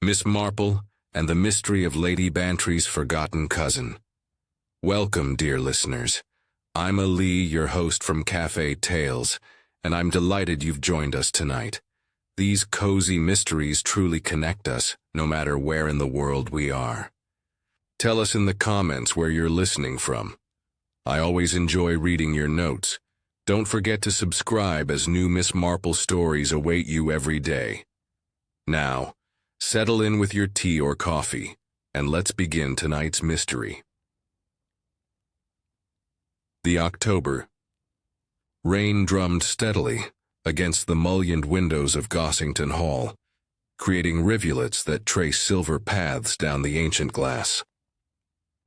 Miss Marple, and the mystery of Lady Bantry's forgotten cousin. Welcome, dear listeners. I'm Ali, your host from Cafe Tales, and I'm delighted you've joined us tonight. These cozy mysteries truly connect us, no matter where in the world we are. Tell us in the comments where you're listening from. I always enjoy reading your notes. Don't forget to subscribe as new Miss Marple stories await you every day. Now, settle in with your tea or coffee, and let's begin tonight's mystery. The October. Rain drummed steadily against the mullioned windows of Gossington Hall, creating rivulets that trace silver paths down the ancient glass.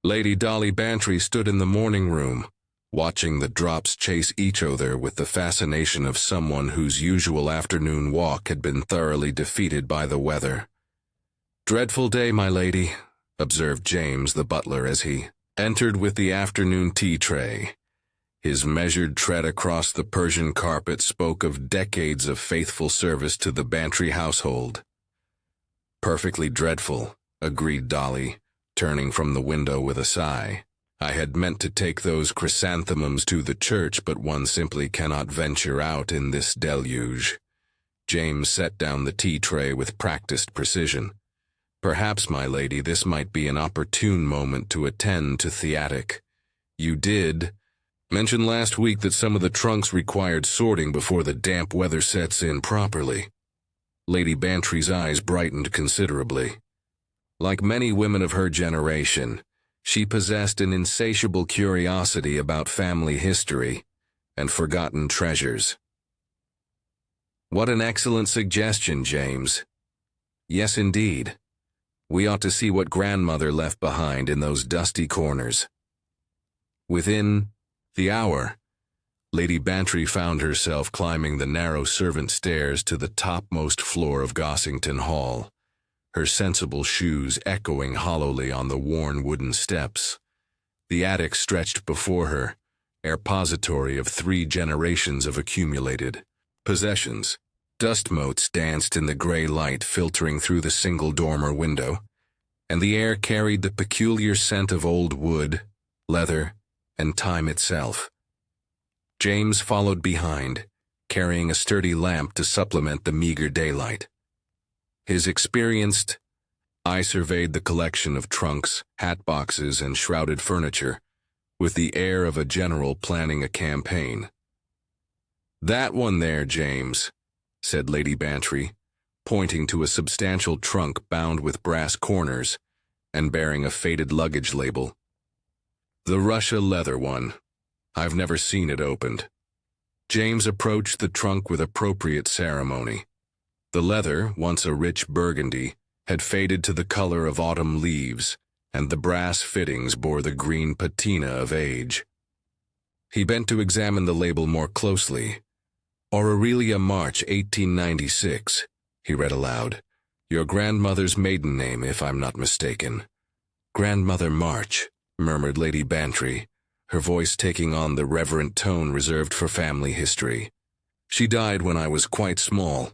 Lady Dolly Bantry stood in the morning room, watching the drops chase each other with the fascination of someone whose usual afternoon walk had been thoroughly defeated by the weather. "Dreadful day, my lady," observed James the butler as he entered with the afternoon tea tray. His measured tread across the Persian carpet spoke of decades of faithful service to the Bantry household. "Perfectly dreadful," agreed Dolly, turning from the window with a sigh. "I had meant to take those chrysanthemums to the church, but one simply cannot venture out in this deluge." James set down the tea tray with practiced precision. "Perhaps, my lady, this might be an opportune moment to attend to Theatic. You did mention last week that some of the trunks required sorting before the damp weather sets in properly." Lady Bantry's eyes brightened considerably. Like many women of her generation, she possessed an insatiable curiosity about family history and forgotten treasures. "What an excellent suggestion, James. Yes, indeed. We ought to see what grandmother left behind in those dusty corners." Within the hour, Lady Bantry found herself climbing the narrow servant stairs to the topmost floor of Gossington Hall, her sensible shoes echoing hollowly on the worn wooden steps. The attic stretched before her, a repository of 3 generations of accumulated possessions. Dust motes danced in the gray light filtering through the single dormer window, and the air carried the peculiar scent of old wood, leather, and time itself. James followed behind, carrying a sturdy lamp to supplement the meager daylight. His experienced eye surveyed the collection of trunks, hat boxes, and shrouded furniture, with the air of a general planning a campaign. "That one there, James," said Lady Bantry, pointing to a substantial trunk bound with brass corners and bearing a faded luggage label. "The Russia leather one. I've never seen it opened." James approached the trunk with appropriate ceremony. The leather, once a rich burgundy, had faded to the color of autumn leaves, and the brass fittings bore the green patina of age. He bent to examine the label more closely. "Aurelia March, 1896, he read aloud. "Your grandmother's maiden name, if I'm not mistaken." "Grandmother March," murmured Lady Bantry, her voice taking on the reverent tone reserved for family history. "She died when I was quite small.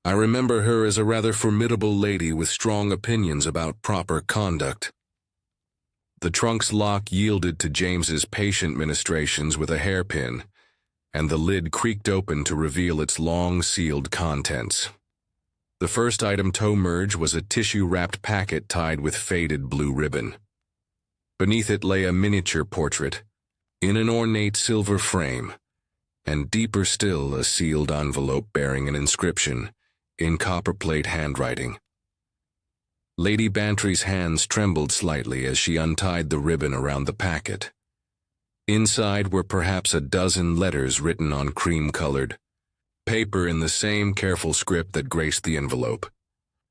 I remember her as a rather formidable lady with strong opinions about proper conduct." The trunk's lock yielded to James's patient ministrations with a hairpin, and the lid creaked open to reveal its long-sealed contents. The first item to emerge was a tissue-wrapped packet tied with faded blue ribbon. Beneath it lay a miniature portrait, in an ornate silver frame, and deeper still a sealed envelope bearing an inscription, in copperplate handwriting. Lady Bantry's hands trembled slightly as she untied the ribbon around the packet. Inside were perhaps a dozen letters written on cream-colored paper in the same careful script that graced the envelope.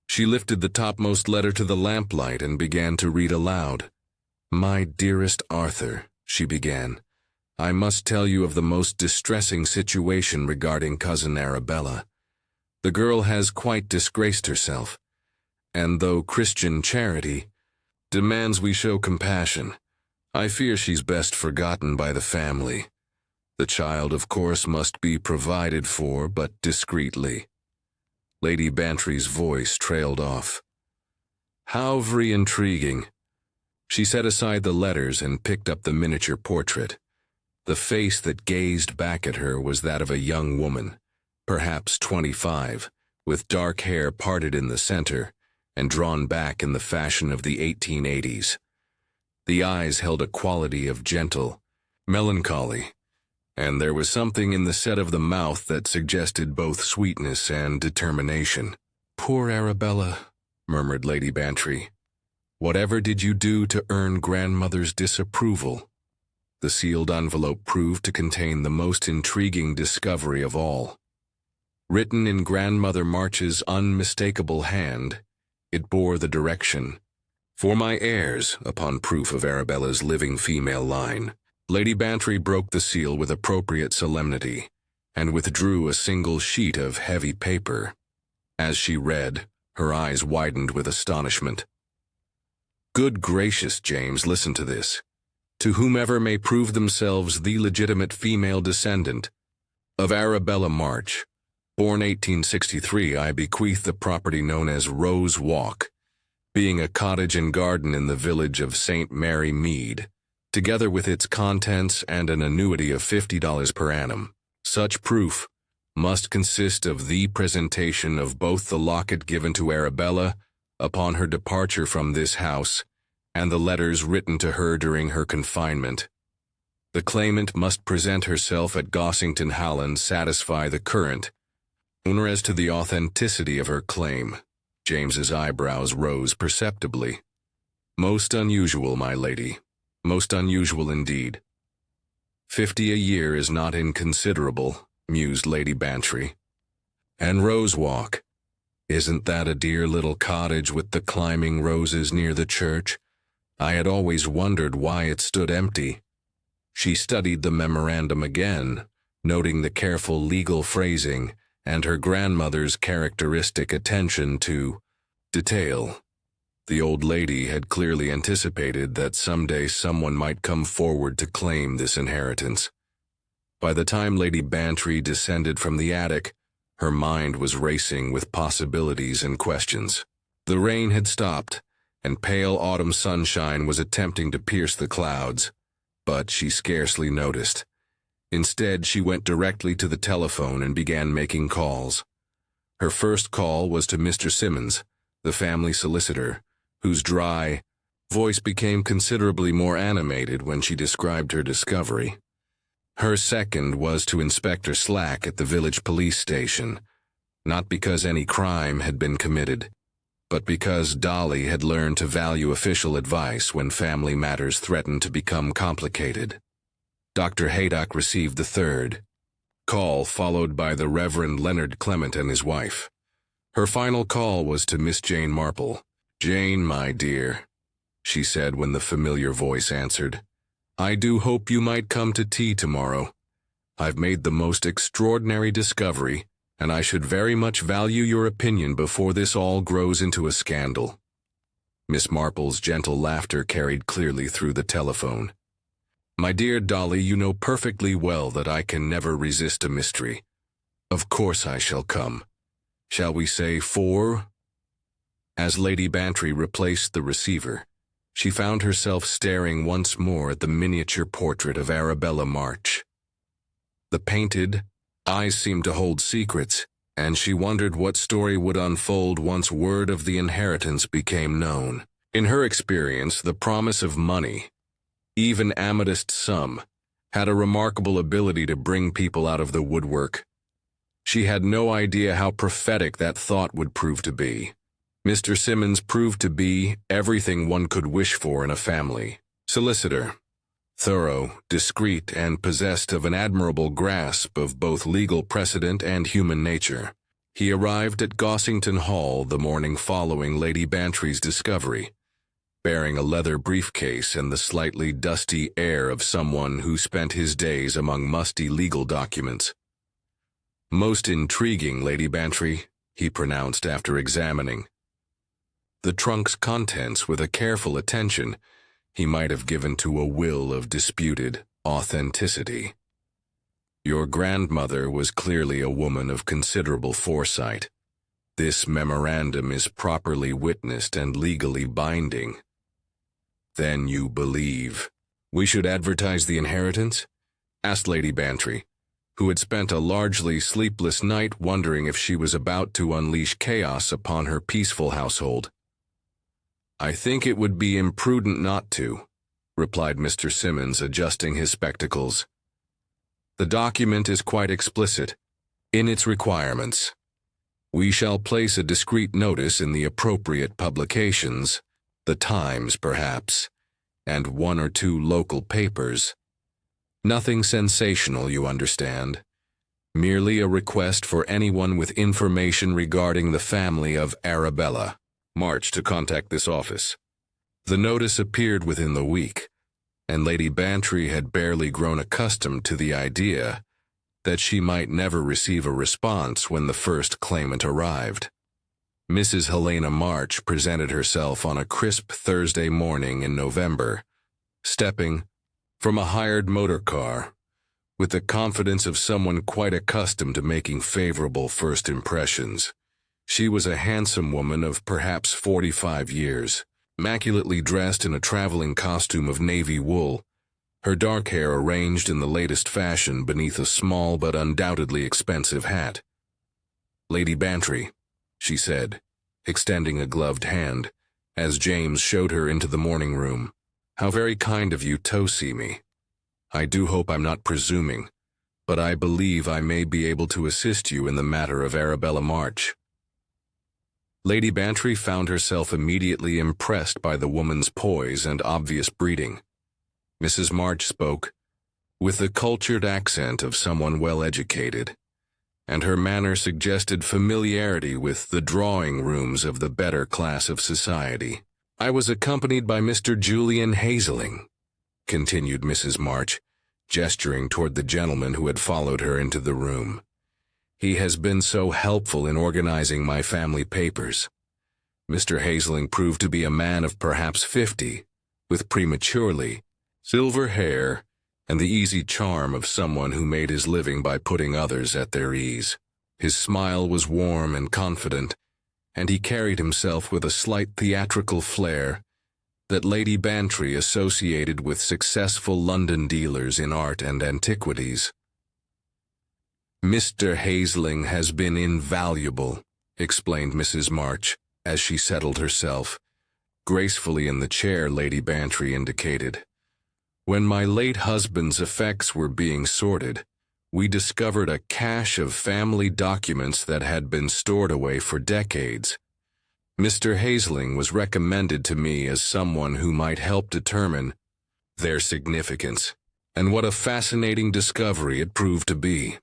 She lifted the topmost letter to the lamplight and began to read aloud. "My dearest Arthur," she began, "I must tell you of the most distressing situation regarding Cousin Arabella. The girl has quite disgraced herself, and though Christian charity demands we show compassion, I fear she's best forgotten by the family. The child, of course, must be provided for, but discreetly." Lady Bantry's voice trailed off. How very intriguing. She set aside the letters and picked up the miniature portrait. The face that gazed back at her was that of a young woman, perhaps 25, with dark hair parted in the center and drawn back in the fashion of the 1880s. The eyes held a quality of gentle melancholy, and there was something in the set of the mouth that suggested both sweetness and determination. "Poor Arabella," murmured Lady Bantry. "Whatever did you do to earn grandmother's disapproval?" The sealed envelope proved to contain the most intriguing discovery of all. Written in Grandmother March's unmistakable hand, it bore the direction, "For my heirs," upon proof of Arabella's living female line. Lady Bantry broke the seal with appropriate solemnity and withdrew a single sheet of heavy paper. As she read, her eyes widened with astonishment. "Good gracious, James, listen to this. To whomever may prove themselves the legitimate female descendant of Arabella March, born 1863, I bequeath the property known as Rose Walk, being a cottage and garden in the village of St. Mary Mead, together with its contents and an annuity of $50 per annum. Such proof must consist of the presentation of both the locket given to Arabella upon her departure from this house and the letters written to her during her confinement. The claimant must present herself at Gossington Hall and satisfy the current owner as to the authenticity of her claim." James's eyebrows rose perceptibly. "Most unusual, my lady. Most unusual indeed." 50 a year is not inconsiderable," mused Lady Bantry. "And Rose Walk, isn't that a dear little cottage with the climbing roses near the church? I had always wondered why it stood empty." She studied the memorandum again, noting the careful legal phrasing and her grandmother's characteristic attention to detail. The old lady had clearly anticipated that someday someone might come forward to claim this inheritance. By the time Lady Bantry descended from the attic, her mind was racing with possibilities and questions. The rain had stopped, and pale autumn sunshine was attempting to pierce the clouds, but she scarcely noticed. Instead, she went directly to the telephone and began making calls. Her first call was to Mr. Simmons, the family solicitor, whose dry voice became considerably more animated when she described her discovery. Her second was to Inspector Slack at the village police station, not because any crime had been committed, but because Dolly had learned to value official advice when family matters threatened to become complicated. Dr. Haydock received the third call, followed by the Reverend Leonard Clement and his wife. Her final call was to Miss Jane Marple. "Jane, my dear," she said when the familiar voice answered, "I do hope you might come to tea tomorrow. I've made the most extraordinary discovery, and I should very much value your opinion before this all grows into a scandal." Miss Marple's gentle laughter carried clearly through the telephone. "My dear Dolly, you know perfectly well that I can never resist a mystery. Of course I shall come. Shall we say 4? As Lady Bantry replaced the receiver, she found herself staring once more at the miniature portrait of Arabella March. The painted eyes seemed to hold secrets, and she wondered what story would unfold once word of the inheritance became known. In her experience, the promise of money, even amethyst sum, had a remarkable ability to bring people out of the woodwork. She had no idea how prophetic that thought would prove to be. Mr. Simmons proved to be everything one could wish for in a family solicitor. Thorough, discreet, and possessed of an admirable grasp of both legal precedent and human nature. He arrived at Gossington Hall the morning following Lady Bantry's discovery, bearing a leather briefcase and the slightly dusty air of someone who spent his days among musty legal documents. "Most intriguing, Lady Bantry," he pronounced after examining the trunk's contents with a careful attention he might have given to a will of disputed authenticity. "Your grandmother was clearly a woman of considerable foresight. This memorandum is properly witnessed and legally binding. Then you believe. We should advertise the inheritance? Asked Lady Bantry, who had spent a largely sleepless night wondering if she was about to unleash chaos upon her peaceful household. I think it would be imprudent not to, replied Mr. Simmons, adjusting his spectacles. The document is quite explicit in its requirements. We shall place a discreet notice in the appropriate publications, the Times perhaps, and 1 or 2 local papers. Nothing sensational, you understand. Merely a request for anyone with information regarding the family of Arabella March to contact this office. The notice appeared within the week, and Lady Bantry had barely grown accustomed to the idea that she might never receive a response when the first claimant arrived. Mrs. Helena March presented herself on a crisp Thursday morning in November, stepping from a hired motor car with the confidence of someone quite accustomed to making favorable first impressions. She was a handsome woman of perhaps 45 years, immaculately dressed in a traveling costume of navy wool, her dark hair arranged in the latest fashion beneath a small but undoubtedly expensive hat. Lady Bantry, she said, extending a gloved hand, as James showed her into the morning room. How very kind of you to see me. I do hope I'm not presuming, but I believe I may be able to assist you in the matter of Arabella March. Lady Bantry found herself immediately impressed by the woman's poise and obvious breeding. Mrs. March spoke with the cultured accent of someone well-educated, and her manner suggested familiarity with the drawing rooms of the better class of society. I was accompanied by Mr. Julian Hazeling, continued Mrs. March, gesturing toward the gentleman who had followed her into the room. He has been so helpful in organizing my family papers. Mr. Hazeling proved to be a man of perhaps 50, with prematurely silver hair and the easy charm of someone who made his living by putting others at their ease. His smile was warm and confident, and he carried himself with a slight theatrical flair that Lady Bantry associated with successful London dealers in art and antiquities. Mr. Hazeling has been invaluable, explained Mrs. March, as she settled herself gracefully in the chair Lady Bantry indicated. When my late husband's effects were being sorted, we discovered a cache of family documents that had been stored away for decades. Mr. Hazeling was recommended to me as someone who might help determine their significance, and what a fascinating discovery it proved to be,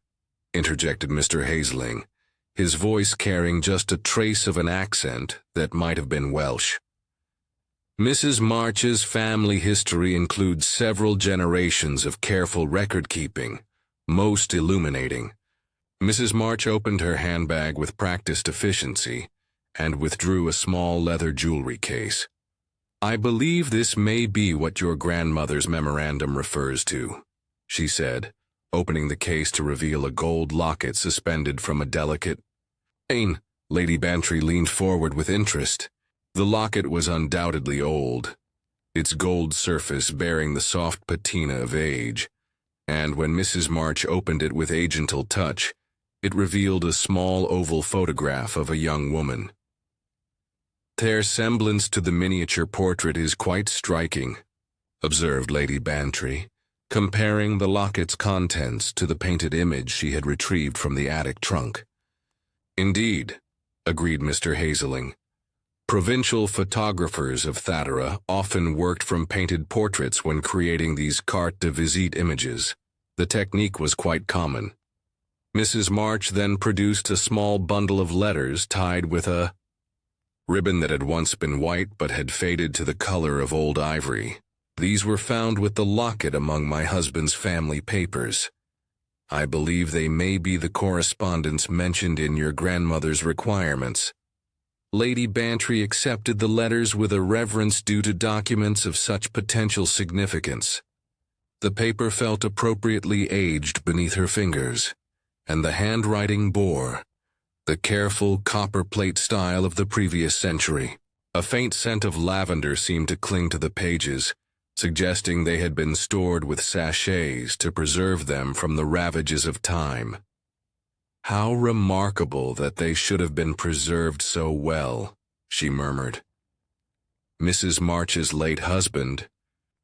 interjected Mr. Hazeling, his voice carrying just a trace of an accent that might have been Welsh. Mrs. March's family history includes several generations of careful record-keeping, most illuminating. Mrs. March opened her handbag with practiced efficiency and withdrew a small leather jewelry case. I believe this may be what your grandmother's memorandum refers to, she said, opening the case to reveal a gold locket suspended from a delicate chain. Lady Bantry leaned forward with interest. The locket was undoubtedly old, its gold surface bearing the soft patina of age, and when Mrs. March opened it with a gentle touch, it revealed a small oval photograph of a young woman. Their semblance to the miniature portrait is quite striking, observed Lady Bantry, comparing the locket's contents to the painted image she had retrieved from the attic trunk. Indeed, agreed Mr. Hazeling. Provincial photographers of Thatera often worked from painted portraits when creating these carte de visite images. The technique was quite common. Mrs. March then produced a small bundle of letters tied with a ribbon that had once been white but had faded to the color of old ivory. These were found with the locket among my husband's family papers. I believe they may be the correspondence mentioned in your grandmother's requirements. Lady Bantry accepted the letters with a reverence due to documents of such potential significance. The paper felt appropriately aged beneath her fingers, and the handwriting bore the careful copperplate style of the previous century. A faint scent of lavender seemed to cling to the pages, suggesting they had been stored with sachets to preserve them from the ravages of time. How remarkable that they should have been preserved so well, she murmured. Mrs. March's late husband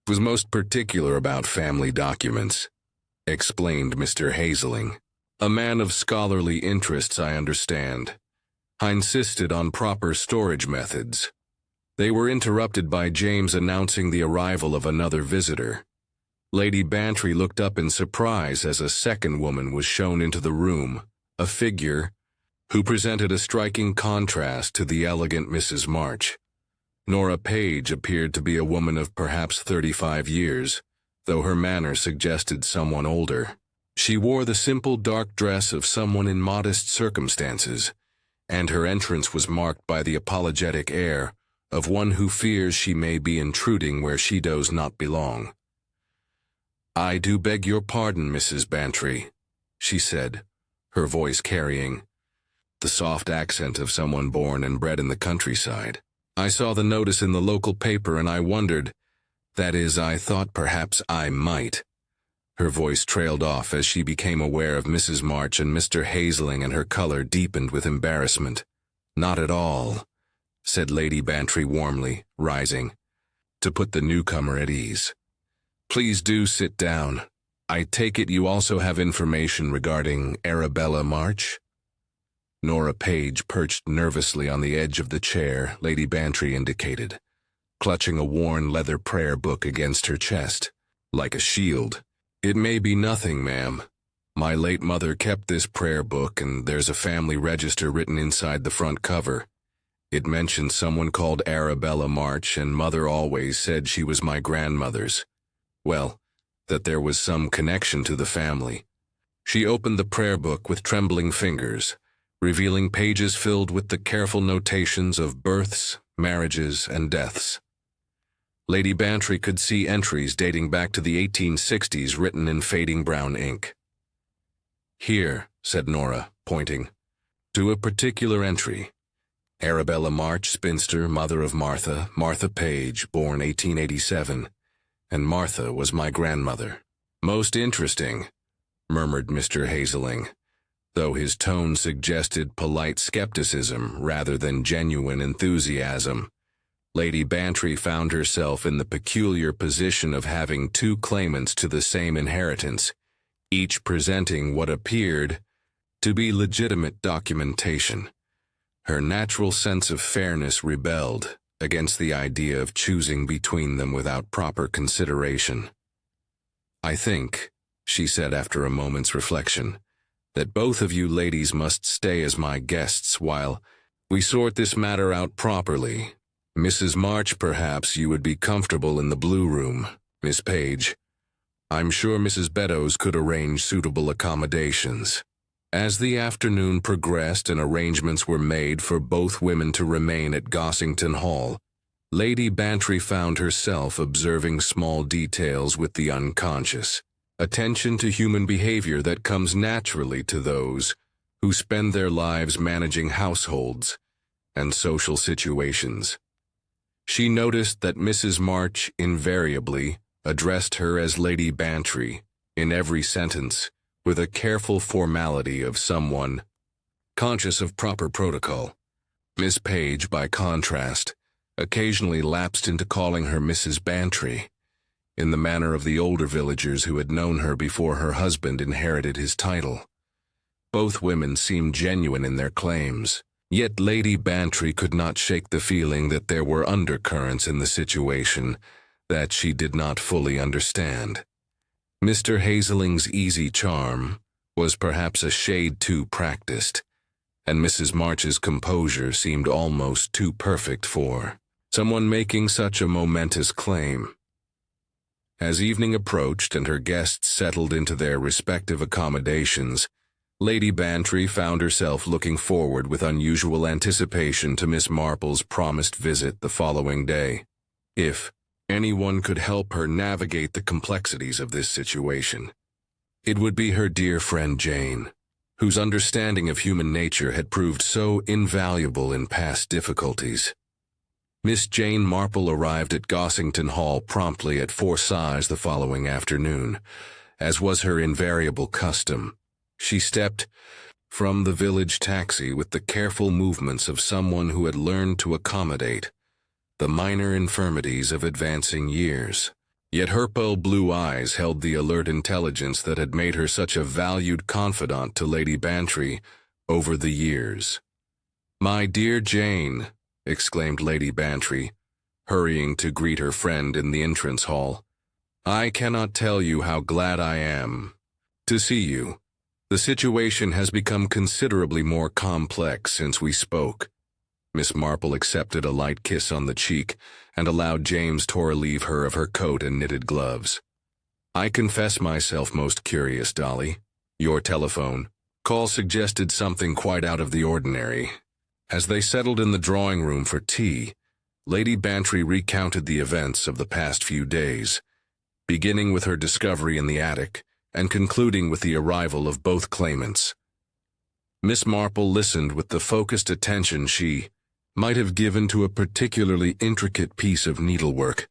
was most particular about family documents, explained Mr. Hazeling. A man of scholarly interests, I understand. I insisted on proper storage methods. They were interrupted by James announcing the arrival of another visitor. Lady Bantry looked up in surprise as a second woman was shown into the room, a figure who presented a striking contrast to the elegant Mrs. March. Nora Page appeared to be a woman of perhaps 35 years, though her manner suggested someone older. She wore the simple dark dress of someone in modest circumstances, and her entrance was marked by the apologetic air of one who fears she may be intruding where she does not belong. "I do beg your pardon, Mrs. Bantry," she said, her voice carrying the soft accent of someone born and bred in the countryside. "I saw the notice in the local paper and I wondered, that is, I thought perhaps I might." Her voice trailed off as she became aware of Mrs. March and Mr. Hazeling, and her color deepened with embarrassment. "Not at all," said Lady Bantry warmly, rising, to put the newcomer at ease. "Please do sit down. I take it you also have information regarding Arabella March?" Nora Page perched nervously on the edge of the chair Lady Bantry indicated, clutching a worn leather prayer book against her chest, like a shield. "It may be nothing, ma'am. My late mother kept this prayer book, and there's a family register written inside the front cover. It mentions someone called Arabella March, and Mother always said she was my grandmother's. Well, that there was some connection to the family." She opened the prayer book with trembling fingers, revealing pages filled with the careful notations of births, marriages, and deaths. Lady Bantry could see entries dating back to the 1860s written in fading brown ink. "Here," said Nora, pointing to a particular entry. "Arabella March, spinster, mother of Martha Page, born 1887, and Martha was my grandmother." "Most interesting," murmured Mr. Hazeling, though his tone suggested polite skepticism rather than genuine enthusiasm. Lady Bantry found herself in the peculiar position of having two claimants to the same inheritance, each presenting what appeared to be legitimate documentation. Her natural sense of fairness rebelled against the idea of choosing between them without proper consideration. "I think," she said after a moment's reflection, "that both of you ladies must stay as my guests while we sort this matter out properly. Mrs. March, perhaps you would be comfortable in the blue room. Miss Page, I'm sure Mrs. Beddoes could arrange suitable accommodations." As the afternoon progressed and arrangements were made for both women to remain at Gossington Hall, Lady Bantry found herself observing small details with the unconscious attention to human behavior that comes naturally to those who spend their lives managing households and social situations. She noticed that Mrs. March invariably addressed her as Lady Bantry in every sentence, with a careful formality of someone conscious of proper protocol. Miss Page, by contrast, occasionally lapsed into calling her Mrs. Bantry, in the manner of the older villagers who had known her before her husband inherited his title. Both women seemed genuine in their claims, yet Lady Bantry could not shake the feeling that there were undercurrents in the situation that she did not fully understand. Mr. Hazeling's easy charm was perhaps a shade too practiced, and Mrs. March's composure seemed almost too perfect for someone making such a momentous claim. As evening approached and her guests settled into their respective accommodations, Lady Bantry found herself looking forward with unusual anticipation to Miss Marple's promised visit the following day. If anyone could help her navigate the complexities of this situation, it would be her dear friend Jane, whose understanding of human nature had proved so invaluable in past difficulties. Miss Jane Marple arrived at Gossington Hall promptly at 4 size the following afternoon. As was her invariable custom, she stepped from the village taxi with the careful movements of someone who had learned to accommodate the minor infirmities of advancing years. Yet her pearl blue eyes held the alert intelligence that had made her such a valued confidant to Lady Bantry over the years. "My dear Jane," exclaimed Lady Bantry, hurrying to greet her friend in the entrance hall, "I cannot tell you how glad I am to see you. The situation has become considerably more complex since we spoke." Miss Marple accepted a light kiss on the cheek and allowed James to relieve her of her coat and knitted gloves. "I confess myself most curious, Dolly. Your telephone call suggested something quite out of the ordinary." As they settled in the drawing room for tea, Lady Bantry recounted the events of the past few days, beginning with her discovery in the attic and concluding with the arrival of both claimants. Miss Marple listened with the focused attention she might have given to a particularly intricate piece of needlework,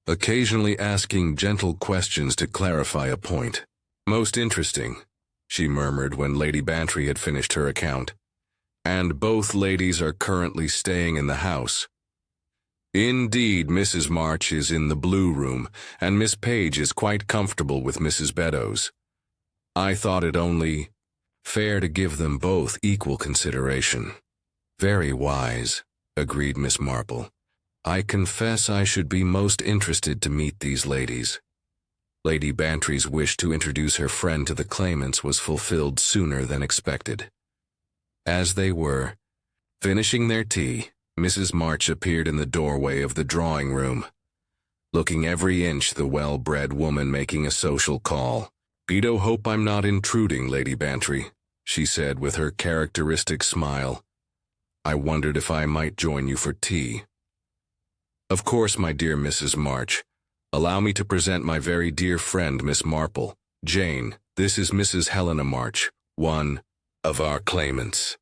occasionally asking gentle questions to clarify a point. "Most interesting," she murmured when Lady Bantry had finished her account. "And both ladies are currently staying in the house." "Indeed, Mrs. March is in the blue room, and Miss Page is quite comfortable with Mrs. Beddoes. I thought it only fair to give them both equal consideration." "Very wise," agreed Miss Marple. "I confess I should be most interested to meet these ladies." Lady Bantry's wish to introduce her friend to the claimants was fulfilled sooner than expected. As they were finishing their tea, Mrs. March appeared in the doorway of the drawing room, looking every inch the well-bred woman making a social call. "Bedo hope I'm not intruding, Lady Bantry," she said with her characteristic smile. "I wondered if I might join you for tea." "Of course, my dear Mrs. March. Allow me to present my very dear friend, Miss Marple. Jane, this is Mrs. Helena March, one of our claimants."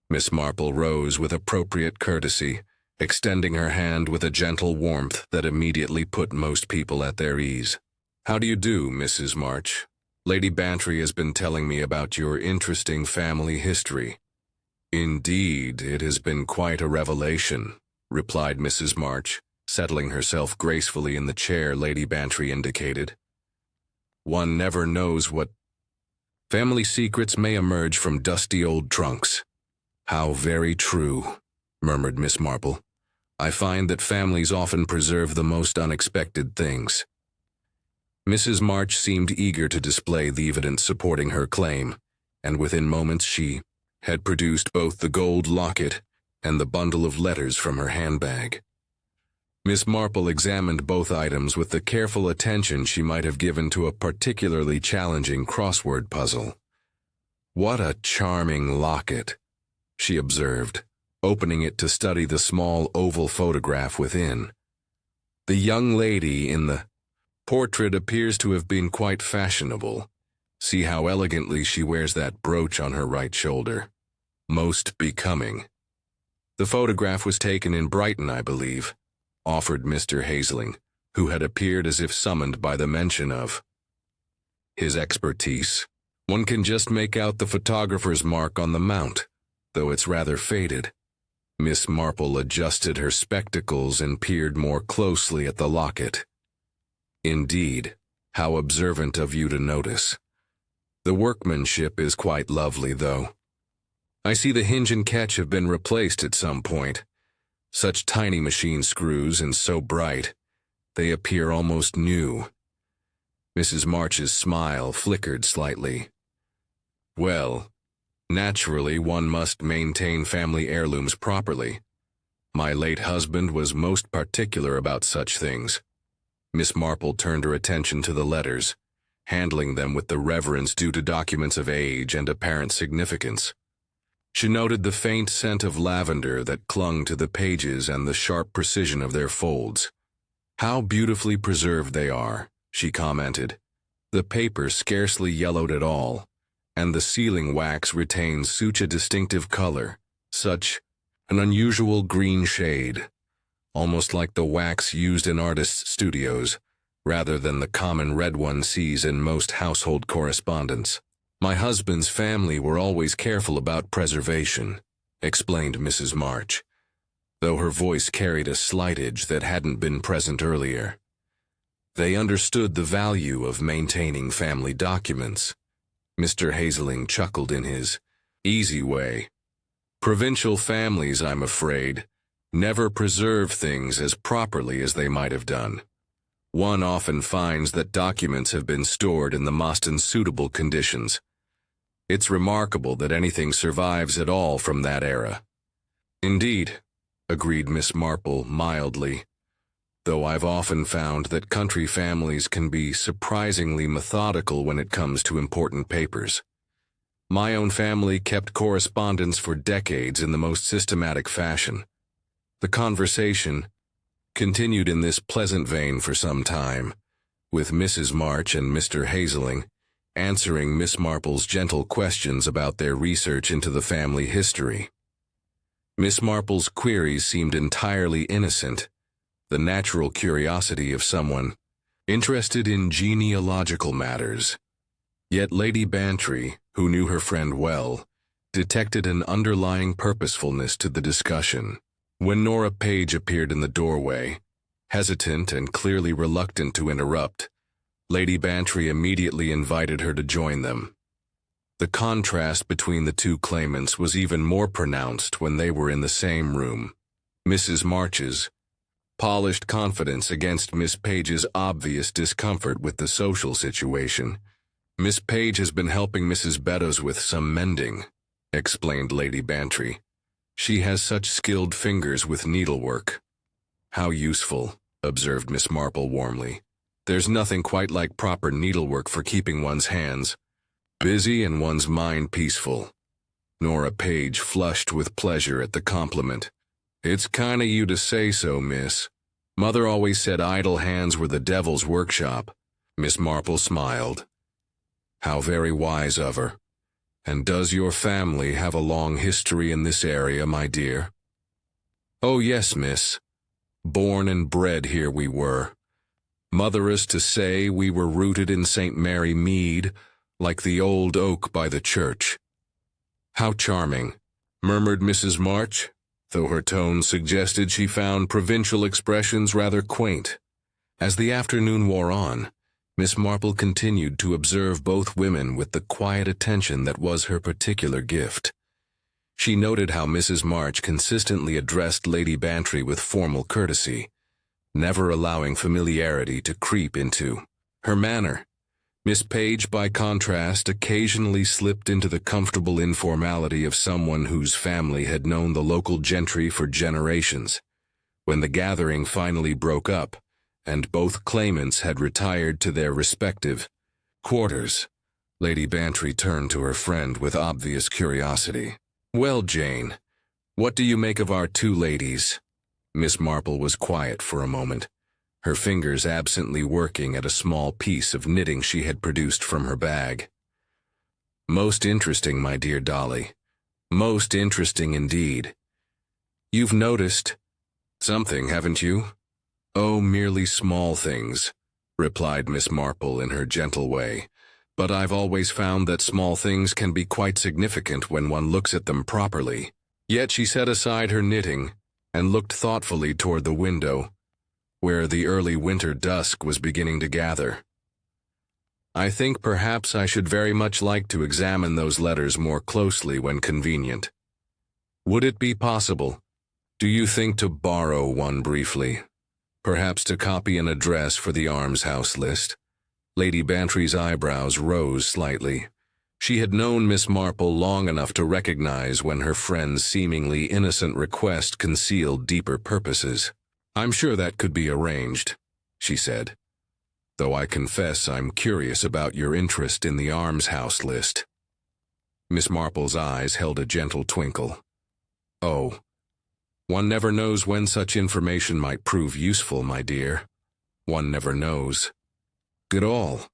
Miss Marple rose with appropriate courtesy, extending her hand with a gentle warmth that immediately put most people at their ease. "How do you do, Mrs. March? Lady Bantry has been telling me about your interesting family history." "Indeed, it has been quite a revelation," replied Mrs. March, settling herself gracefully in the chair Lady Bantry indicated. "One never knows what family secrets may emerge from dusty old trunks." "How very true," murmured Miss Marple. "I find that families often preserve the most unexpected things." Mrs. March seemed eager to display the evidence supporting her claim, and within moments she had produced both the gold locket and the bundle of letters from her handbag. Miss Marple examined both items with the careful attention she might have given to a particularly challenging crossword puzzle. "What a charming locket," she observed, opening it to study the small oval photograph within. "The young lady in the portrait appears to have been quite fashionable. See how elegantly she wears that brooch on her right shoulder. Most becoming." "The photograph was taken in Brighton, I believe," offered Mr. Hazeling, who had appeared as if summoned by the mention of his expertise. "One can just make out the photographer's mark on the mount, though it's rather faded." Miss Marple adjusted her spectacles and peered more closely at the locket. "Indeed, how observant of you to notice. The workmanship is quite lovely, though. I see the hinge and catch have been replaced at some point. Such tiny machine screws and so bright, they appear almost new." Mrs. March's smile flickered slightly. "Well, naturally one must maintain family heirlooms properly. My late husband was most particular about such things." Miss Marple turned her attention to the letters, handling them with the reverence due to documents of age and apparent significance. She noted the faint scent of lavender that clung to the pages and the sharp precision of their folds. "How beautifully preserved they are," she commented. "The paper scarcely yellowed at all, and the sealing wax retains such a distinctive color, such an unusual green shade, almost like the wax used in artists' studios, rather than the common red one sees in most household correspondence. My husband's family were always careful about preservation, explained Mrs. March, though her voice carried a slightage that hadn't been present earlier. They understood the value of maintaining family documents. Mr. Hazeling chuckled in his easy way. Provincial families, I'm afraid, never preserve things as properly as they might have done. One often finds that documents have been stored in the most unsuitable conditions. It's remarkable that anything survives at all from that era. Indeed, agreed Miss Marple mildly, though I've often found that country families can be surprisingly methodical when it comes to important papers. My own family kept correspondence for decades in the most systematic fashion. The conversation continued in this pleasant vein for some time, with Mrs. March and Mr. Hazeling answering Miss Marple's gentle questions about their research into the family history. Miss Marple's queries seemed entirely innocent, the natural curiosity of someone interested in genealogical matters. Yet Lady Bantry, who knew her friend well, detected an underlying purposefulness to the discussion. When Nora Page appeared in the doorway, hesitant and clearly reluctant to interrupt, Lady Bantry immediately invited her to join them. The contrast between the two claimants was even more pronounced when they were in the same room. Mrs. March's polished confidence against Miss Page's obvious discomfort with the social situation. Miss Page has been helping Mrs. Beddoes with some mending, explained Lady Bantry. She has such skilled fingers with needlework. How useful, observed Miss Marple warmly. There's nothing quite like proper needlework for keeping one's hands busy and one's mind peaceful. Nora Page flushed with pleasure at the compliment. It's kind of you to say so, miss. Mother always said idle hands were the devil's workshop. Miss Marple smiled. How very wise of her. And does your family have a long history in this area, my dear? Oh, yes, miss. Born and bred here we were. Mother is to say we were rooted in St. Mary Mead, like the old oak by the church. How charming, murmured Mrs. March, though her tone suggested she found provincial expressions rather quaint. As the afternoon wore on, Miss Marple continued to observe both women with the quiet attention that was her particular gift. She noted how Mrs. March consistently addressed Lady Bantry with formal courtesy, never allowing familiarity to creep into her manner. Miss Page, by contrast, occasionally slipped into the comfortable informality of someone whose family had known the local gentry for generations. When the gathering finally broke up, and both claimants had retired to their respective quarters, Lady Bantry turned to her friend with obvious curiosity. Well, Jane, what do you make of our two ladies? Miss Marple was quiet for a moment, her fingers absently working at a small piece of knitting she had produced from her bag. Most interesting, my dear Dolly. Most interesting indeed. You've noticed something, haven't you? Oh, merely small things, replied Miss Marple in her gentle way, but I've always found that small things can be quite significant when one looks at them properly. Yet she set aside her knitting and looked thoughtfully toward the window, where the early winter dusk was beginning to gather. I think perhaps I should very much like to examine those letters more closely when convenient. Would it be possible, do you think, to borrow one briefly? Perhaps to copy an address for the almshouse list? Lady Bantry's eyebrows rose slightly. She had known Miss Marple long enough to recognize when her friend's seemingly innocent request concealed deeper purposes. I'm sure that could be arranged, she said, though I confess I'm curious about your interest in the almshouse list. Miss Marple's eyes held a gentle twinkle. Oh, one never knows when such information might prove useful, my dear. One never knows. Good all.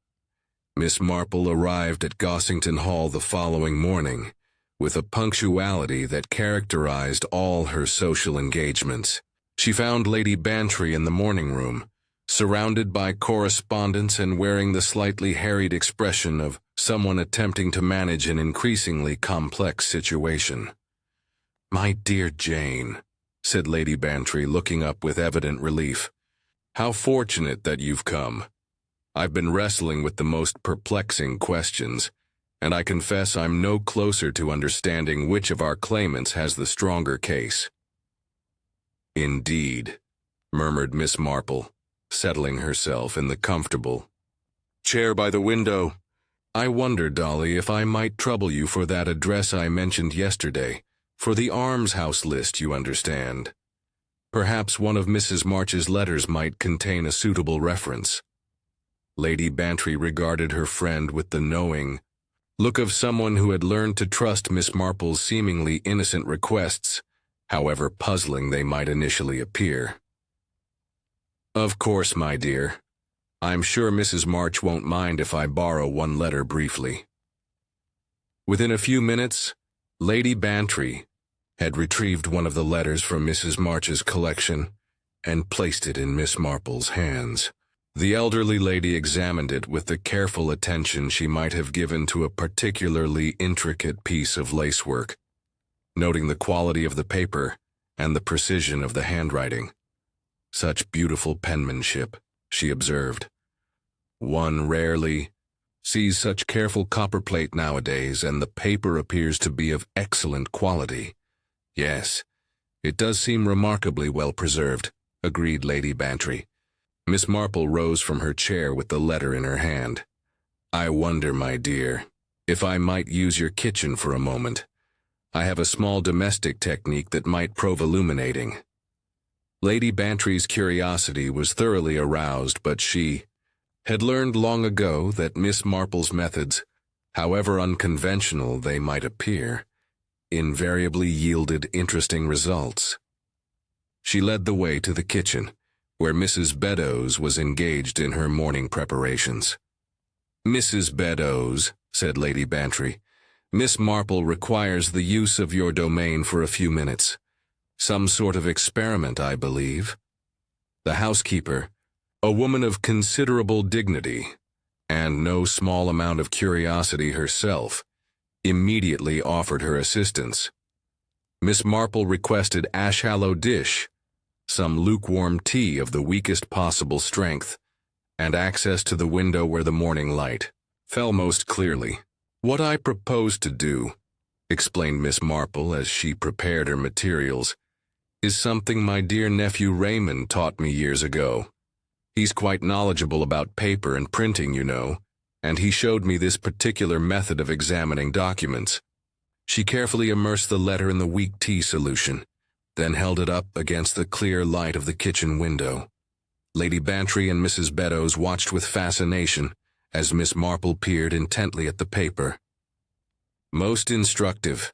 Miss Marple arrived at Gossington Hall the following morning, with a punctuality that characterized all her social engagements. She found Lady Bantry in the morning room, surrounded by correspondence and wearing the slightly harried expression of someone attempting to manage an increasingly complex situation. "My dear Jane," said Lady Bantry, looking up with evident relief, "how fortunate that you've come. I've been wrestling with the most perplexing questions, and I confess I'm no closer to understanding which of our claimants has the stronger case." "Indeed," murmured Miss Marple, settling herself in the comfortable chair by the window. "I wonder, Dolly, if I might trouble you for that address I mentioned yesterday, for the almshouse list, you understand. Perhaps one of Mrs. March's letters might contain a suitable reference." Lady Bantry regarded her friend with the knowing look of someone who had learned to trust Miss Marple's seemingly innocent requests, however puzzling they might initially appear. "Of course, my dear. I'm sure Mrs. March won't mind if I borrow one letter briefly." Within a few minutes, Lady Bantry had retrieved one of the letters from Mrs. March's collection and placed it in Miss Marple's hands. The elderly lady examined it with the careful attention she might have given to a particularly intricate piece of lacework, noting the quality of the paper and the precision of the handwriting. "Such beautiful penmanship," she observed. "One rarely sees such careful copperplate nowadays, and the paper appears to be of excellent quality." "Yes, it does seem remarkably well preserved," agreed Lady Bantry. Miss Marple rose from her chair with the letter in her hand. "I wonder, my dear, if I might use your kitchen for a moment. I have a small domestic technique that might prove illuminating." Lady Bantry's curiosity was thoroughly aroused, but she had learned long ago that Miss Marple's methods, however unconventional they might appear, invariably yielded interesting results. She led the way to the kitchen, where Mrs. Beddoes was engaged in her morning preparations. "Mrs. Beddoes," said Lady Bantry, "Miss Marple requires the use of your domain for a few minutes. Some sort of experiment, I believe." The housekeeper, a woman of considerable dignity, and no small amount of curiosity herself, immediately offered her assistance. Miss Marple requested Ashhallow dish, some lukewarm tea of the weakest possible strength, and access to the window where the morning light fell most clearly. "What I propose to do," explained Miss Marple as she prepared her materials, "is something my dear nephew Raymond taught me years ago. He's quite knowledgeable about paper and printing, you know, and he showed me this particular method of examining documents." She carefully immersed the letter in the weak tea solution, then held it up against the clear light of the kitchen window. Lady Bantry and Mrs. Beddoes watched with fascination as Miss Marple peered intently at the paper. "Most instructive,"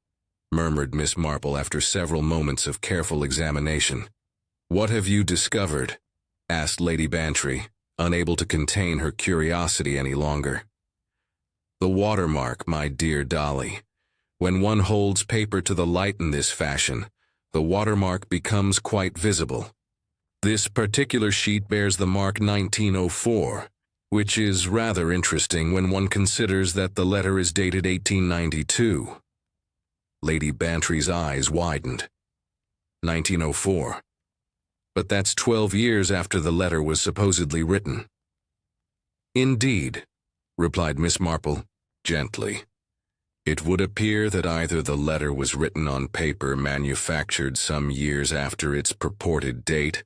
murmured Miss Marple after several moments of careful examination. "What have you discovered?" asked Lady Bantry, unable to contain her curiosity any longer. "The watermark, my dear Dolly. When one holds paper to the light in this fashion, the watermark becomes quite visible. This particular sheet bears the mark 1904, which is rather interesting when one considers that the letter is dated 1892. Lady Bantry's eyes widened. 1904. But that's 12 years after the letter was supposedly written. "Indeed," replied Miss Marple, gently. "It would appear that either the letter was written on paper manufactured some years after its purported date,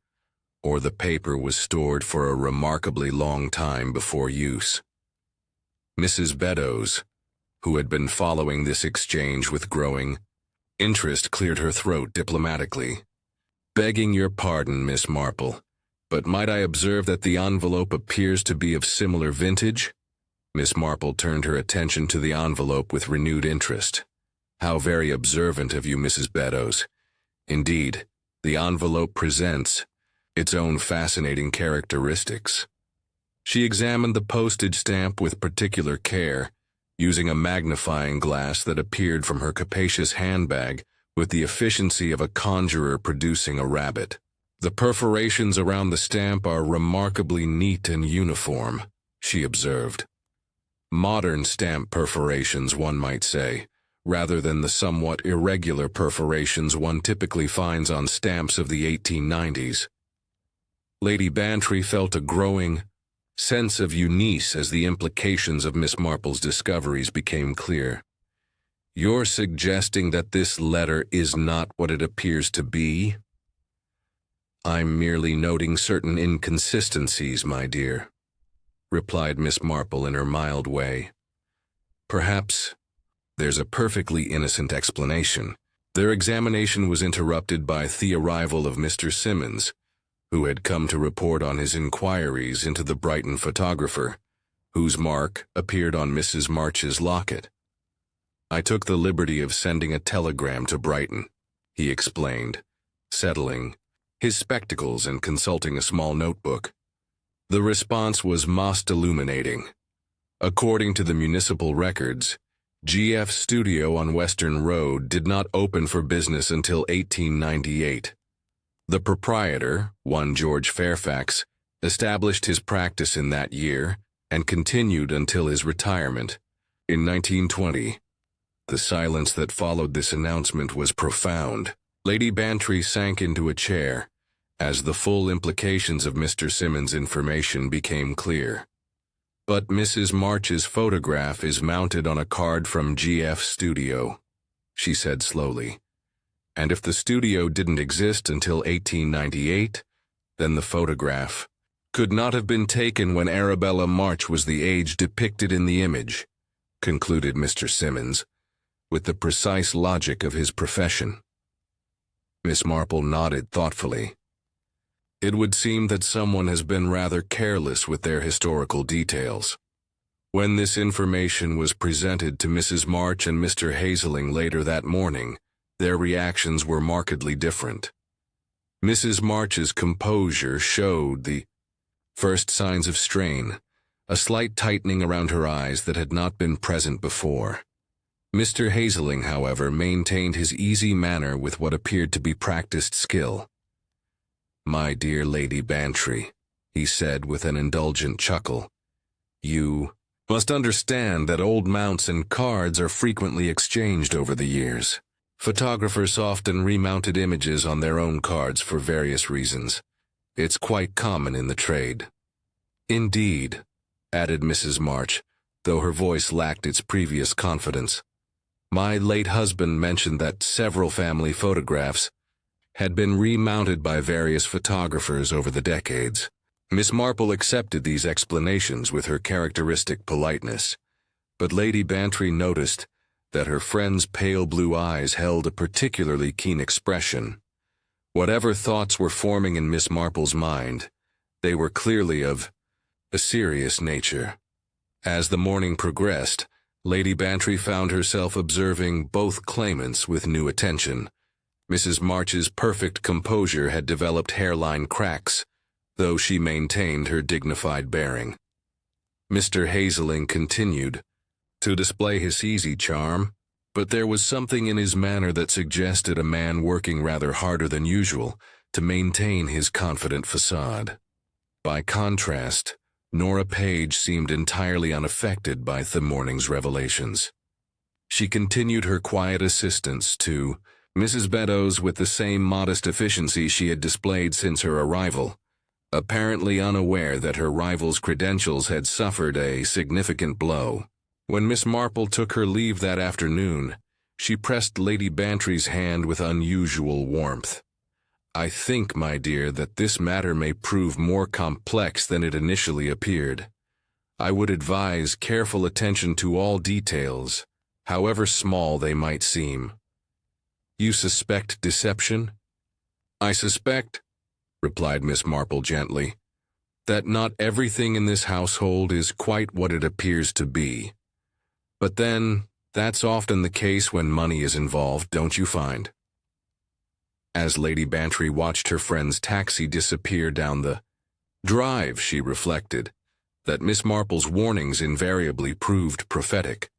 or the paper was stored for a remarkably long time before use." Mrs. Beddoes, who had been following this exchange with growing interest, cleared her throat diplomatically. "Begging your pardon, Miss Marple, but might I observe that the envelope appears to be of similar vintage?" Miss Marple turned her attention to the envelope with renewed interest. "How very observant of you, Mrs. Beddoes. Indeed, the envelope presents its own fascinating characteristics." She examined the postage stamp with particular care, using a magnifying glass that appeared from her capacious handbag with the efficiency of a conjurer producing a rabbit. The perforations around the stamp are remarkably neat and uniform, she observed. Modern stamp perforations, one might say, rather than the somewhat irregular perforations one typically finds on stamps of the 1890s. Lady Bantry felt a growing sense of unease as the implications of Miss Marple's discoveries became clear. "You're suggesting that this letter is not what it appears to be?" "I'm merely noting certain inconsistencies, my dear," replied Miss Marple in her mild way. "Perhaps there's a perfectly innocent explanation." Their examination was interrupted by the arrival of Mr. Simmons, who had come to report on his inquiries into the Brighton photographer, whose mark appeared on Mrs. March's locket. "I took the liberty of sending a telegram to Brighton," he explained, settling his spectacles and consulting a small notebook. The response was most illuminating. According to the municipal records, GF's studio on Western Road did not open for business until 1898. The proprietor, one George Fairfax, established his practice in that year and continued until his retirement in 1920. The silence that followed this announcement was profound. Lady Bantry sank into a chair as the full implications of Mr. Simmons' information became clear. "But Mrs. March's photograph is mounted on a card from GF's studio," she said slowly. "And if the studio didn't exist until 1898, then the photograph could not have been taken when Arabella March was the age depicted in the image," concluded Mr. Simmons, with the precise logic of his profession. Miss Marple nodded thoughtfully. "It would seem that someone has been rather careless with their historical details." When this information was presented to Mrs. March and Mr. Hazeling later that morning, their reactions were markedly different. Mrs. March's composure showed the first signs of strain, a slight tightening around her eyes that had not been present before. Mr. Hazeling, however, maintained his easy manner with what appeared to be practiced skill. "My dear Lady Bantry," he said with an indulgent chuckle, "you must understand that old mounts and cards are frequently exchanged over the years. Photographers often remounted images on their own cards for various reasons. It's quite common in the trade." "Indeed," added Mrs. March, though her voice lacked its previous confidence. "My late husband mentioned that several family photographs had been remounted by various photographers over the decades." Miss Marple accepted these explanations with her characteristic politeness, but Lady Bantry noticed that her friend's pale blue eyes held a particularly keen expression. Whatever thoughts were forming in Miss Marple's mind, they were clearly of a serious nature. As the morning progressed, Lady Bantry found herself observing both claimants with new attention. Mrs. March's perfect composure had developed hairline cracks, though she maintained her dignified bearing. Mr. Hazeling continued to display his easy charm, but there was something in his manner that suggested a man working rather harder than usual to maintain his confident facade. By contrast, Nora Page seemed entirely unaffected by the morning's revelations. She continued her quiet assistance to Mrs. Beddoes with the same modest efficiency she had displayed since her arrival, apparently unaware that her rival's credentials had suffered a significant blow. When Miss Marple took her leave that afternoon, she pressed Lady Bantry's hand with unusual warmth. "I think, my dear, that this matter may prove more complex than it initially appeared. I would advise careful attention to all details, however small they might seem." "You suspect deception?" "I suspect," replied Miss Marple gently, "that not everything in this household is quite what it appears to be. But then, that's often the case when money is involved, don't you find?" As Lady Bantry watched her friend's taxi disappear down the drive, she reflected that Miss Marple's warnings invariably proved prophetic.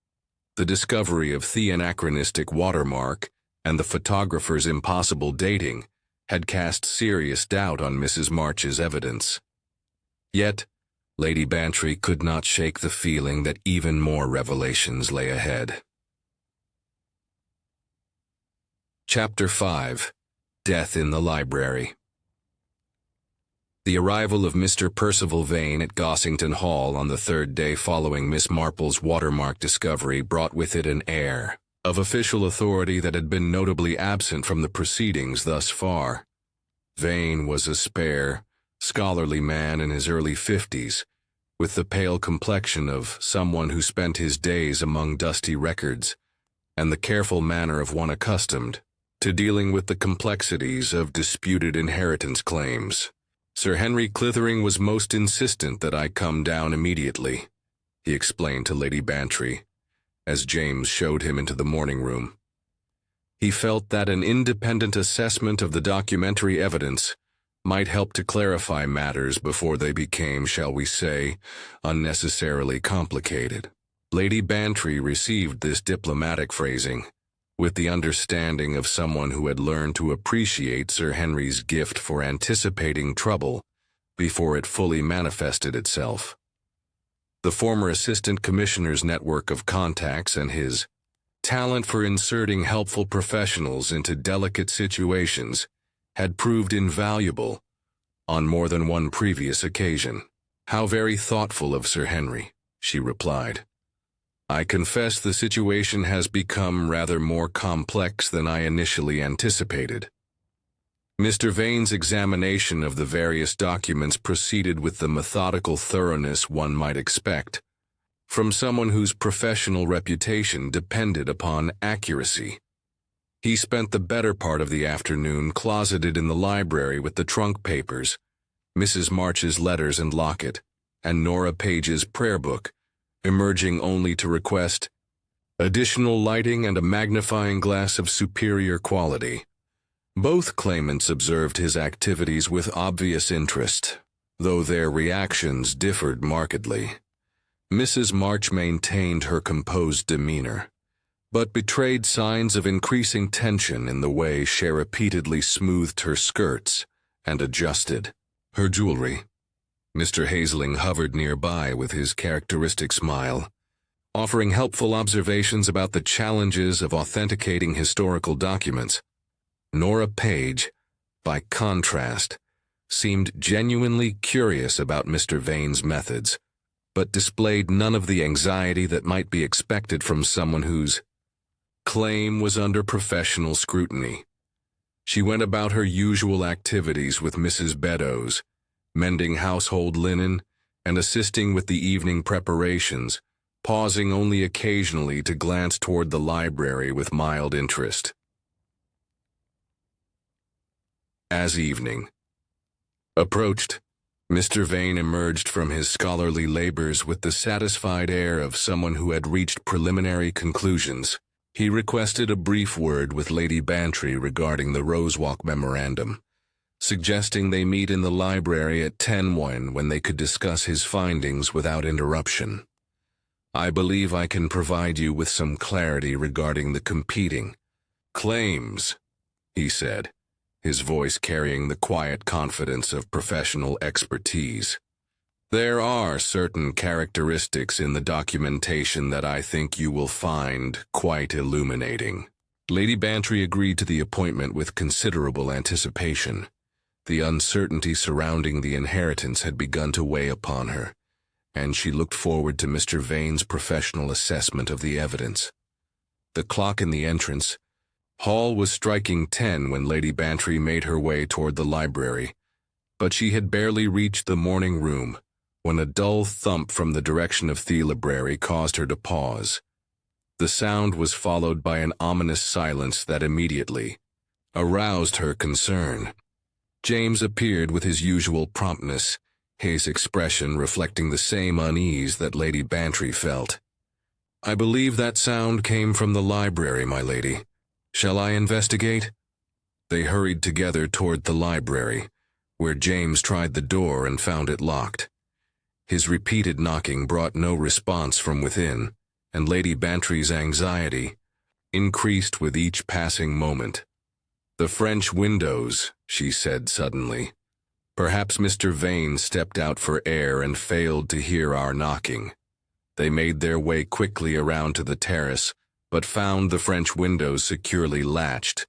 The discovery of the anachronistic watermark and the photographer's impossible dating had cast serious doubt on Mrs. March's evidence. Yet, Lady Bantry could not shake the feeling that even more revelations lay ahead. Chapter 5. Death in the Library. The arrival of Mr. Percival Vane at Gossington Hall on the third day following Miss Marple's watermark discovery brought with it an air of official authority that had been notably absent from the proceedings thus far. Vane was a spare, scholarly man in his early 50s, with the pale complexion of someone who spent his days among dusty records, and the careful manner of one accustomed to dealing with the complexities of disputed inheritance claims. Sir Henry Clithering was most insistent that I come down immediately, he explained to Lady Bantry, as James showed him into the morning room. He felt that an independent assessment of the documentary evidence might help to clarify matters before they became, shall we say, unnecessarily complicated. Lady Bantry received this diplomatic phrasing with the understanding of someone who had learned to appreciate Sir Henry's gift for anticipating trouble before it fully manifested itself. The former Assistant Commissioner's network of contacts and his talent for inserting helpful professionals into delicate situations had proved invaluable on more than one previous occasion. "How very thoughtful of Sir Henry," she replied. "I confess the situation has become rather more complex than I initially anticipated." Mr. Vane's examination of the various documents proceeded with the methodical thoroughness one might expect from someone whose professional reputation depended upon accuracy. He spent the better part of the afternoon closeted in the library with the trunk papers, Mrs. March's letters and locket, and Nora Page's prayer book, emerging only to request additional lighting and a magnifying glass of superior quality. Both claimants observed his activities with obvious interest, though their reactions differed markedly. Mrs. March maintained her composed demeanor, but betrayed signs of increasing tension in the way she repeatedly smoothed her skirts and adjusted her jewelry. Mr. Hazeling hovered nearby with his characteristic smile, offering helpful observations about the challenges of authenticating historical documents. Nora Page, by contrast, seemed genuinely curious about Mr. Vane's methods, but displayed none of the anxiety that might be expected from someone whose claim was under professional scrutiny. She went about her usual activities with Mrs. Beddoes, mending household linen and assisting with the evening preparations, pausing only occasionally to glance toward the library with mild interest. As evening approached, Mr. Vane emerged from his scholarly labors with the satisfied air of someone who had reached preliminary conclusions. He requested a brief word with Lady Bantry regarding the Rosewalk memorandum, suggesting they meet in the library at 10:01 when they could discuss his findings without interruption. "I believe I can provide you with some clarity regarding the competing claims," he said, his voice carrying the quiet confidence of professional expertise. "There are certain characteristics in the documentation that I think you will find quite illuminating." Lady Bantry agreed to the appointment with considerable anticipation. The uncertainty surrounding the inheritance had begun to weigh upon her, and she looked forward to Mr. Vane's professional assessment of the evidence. The clock in the entrance hall was striking 10 when Lady Bantry made her way toward the library, but she had barely reached the morning room when a dull thump from the direction of the library caused her to pause. The sound was followed by an ominous silence that immediately aroused her concern. James appeared with his usual promptness, his expression reflecting the same unease that Lady Bantry felt. "I believe that sound came from the library, my lady. Shall I investigate?" They hurried together toward the library, where James tried the door and found it locked. His repeated knocking brought no response from within, and Lady Bantry's anxiety increased with each passing moment. "The French windows," she said suddenly. "Perhaps Mr. Vane stepped out for air and failed to hear our knocking." They made their way quickly around to the terrace, but found the French windows securely latched.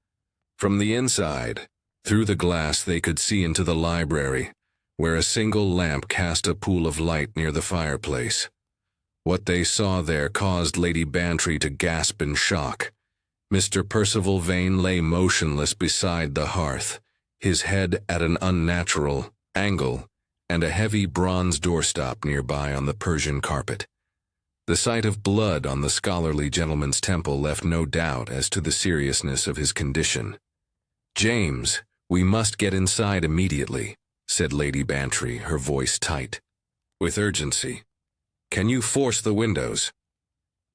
From the inside, through the glass, they could see into the library, where a single lamp cast a pool of light near the fireplace. What they saw there caused Lady Bantry to gasp in shock. Mr. Percival Vane lay motionless beside the hearth, his head at an unnatural angle, and a heavy bronze doorstop nearby on the Persian carpet. The sight of blood on the scholarly gentleman's temple left no doubt as to the seriousness of his condition. "James, we must get inside immediately," said Lady Bantry, her voice tight, with urgency. "Can you force the windows?"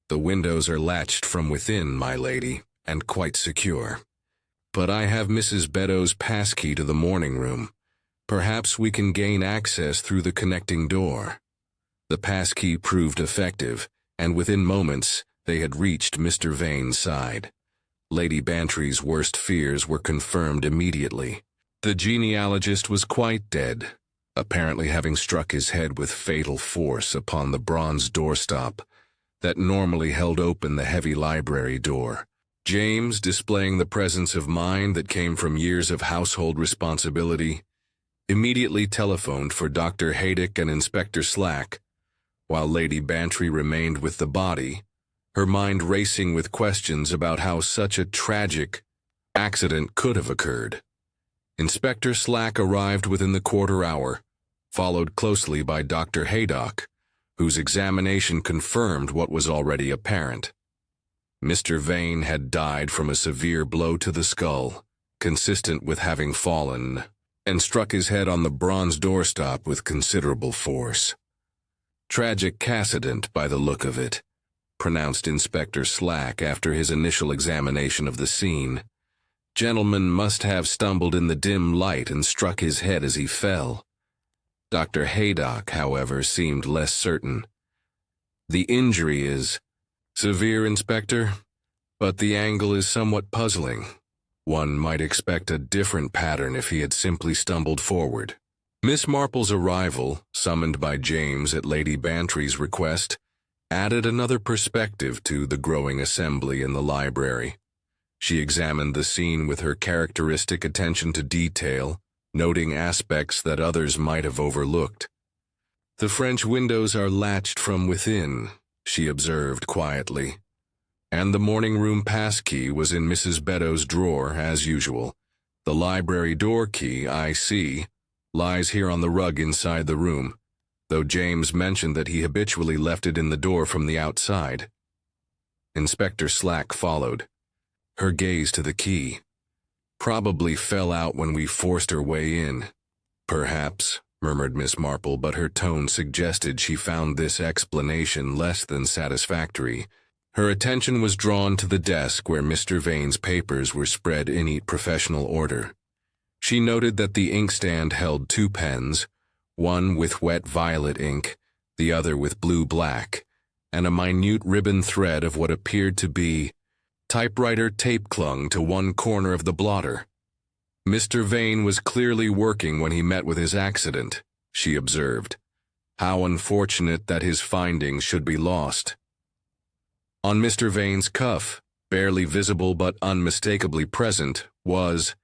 "The windows are latched from within, my lady, and quite secure. But I have Mrs. Beddoes' passkey to the morning room. Perhaps we can gain access through the connecting door." The passkey proved effective, and within moments they had reached Mr. Vane's side. Lady Bantry's worst fears were confirmed immediately. The genealogist was quite dead, apparently having struck his head with fatal force upon the bronze doorstop that normally held open the heavy library door. James, displaying the presence of mind that came from years of household responsibility, immediately telephoned for Dr. Haydock and Inspector Slack, while Lady Bantry remained with the body, her mind racing with questions about how such a tragic accident could have occurred. Inspector Slack arrived within the quarter hour, followed closely by Dr. Haydock, whose examination confirmed what was already apparent. Mr. Vane had died from a severe blow to the skull, consistent with having fallen, and struck his head on the bronze doorstop with considerable force. "Tragic accident by the look of it," pronounced Inspector Slack after his initial examination of the scene. "Gentleman must have stumbled in the dim light and struck his head as he fell." Dr. Haydock, however, seemed less certain. "The injury is severe, Inspector, but the angle is somewhat puzzling. One might expect a different pattern if he had simply stumbled forward." Miss Marple's arrival, summoned by James at Lady Bantry's request, added another perspective to the growing assembly in the library. She examined the scene with her characteristic attention to detail, noting aspects that others might have overlooked. "The French windows are latched from within," she observed quietly, "and the morning room passkey was in Mrs. Beddoes' drawer, as usual. The library door key, I see, lies here on the rug inside the room, though James mentioned that he habitually left it in the door from the outside." Inspector Slack followed, her gaze to the key. "Probably fell out when we forced her way in." "Perhaps," murmured Miss Marple, but her tone suggested she found this explanation less than satisfactory. Her attention was drawn to the desk where Mr. Vane's papers were spread in neat professional order. She noted that the inkstand held 2 pens, one with wet violet ink, the other with blue-black, and a minute ribbon thread of what appeared to be typewriter tape clung to one corner of the blotter. "Mr. Vane was clearly working when he met with his accident," she observed. "How unfortunate that his findings should be lost." On Mr. Vane's cuff, barely visible but unmistakably present, was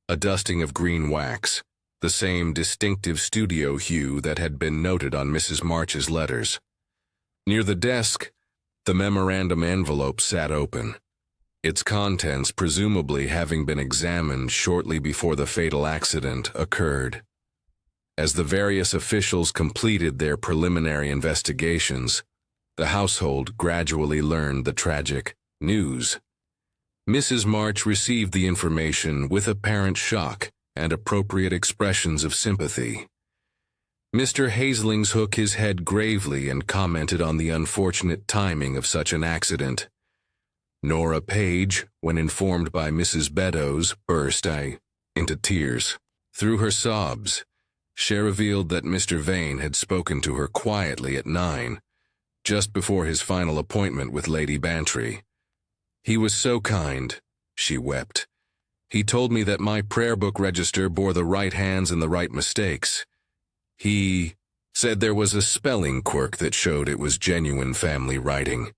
a dusting of green wax, the same distinctive studio hue that had been noted on Mrs. March's letters. Near the desk, the memorandum envelope sat open, its contents presumably having been examined shortly before the fatal accident occurred. As the various officials completed their preliminary investigations, the household gradually learned the tragic news. Mrs. March received the information with apparent shock and appropriate expressions of sympathy. Mr. Hazelings shook his head gravely and commented on the unfortunate timing of such an accident. Nora Page, when informed by Mrs. Beddoes, burst into tears. Through her sobs, She revealed that Mr. Vane had spoken to her quietly at 9, just before his final appointment with Lady Bantry. "He was so kind," she wept. "He told me that my prayer book register bore the right hands and the right mistakes. He said there was a spelling quirk that showed it was genuine family writing.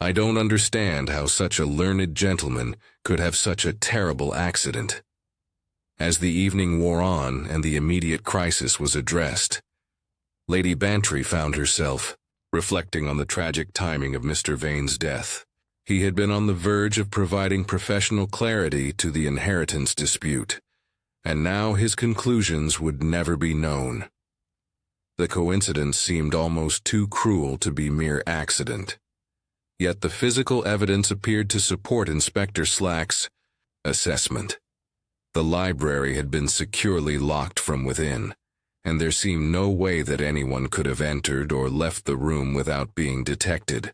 I don't understand how such a learned gentleman could have such a terrible accident." As the evening wore on and the immediate crisis was addressed, Lady Bantry found herself reflecting on the tragic timing of Mr. Vane's death. He had been on the verge of providing professional clarity to the inheritance dispute, and now his conclusions would never be known. The coincidence seemed almost too cruel to be mere accident. Yet the physical evidence appeared to support Inspector Slack's assessment. The library had been securely locked from within, and there seemed no way that anyone could have entered or left the room without being detected.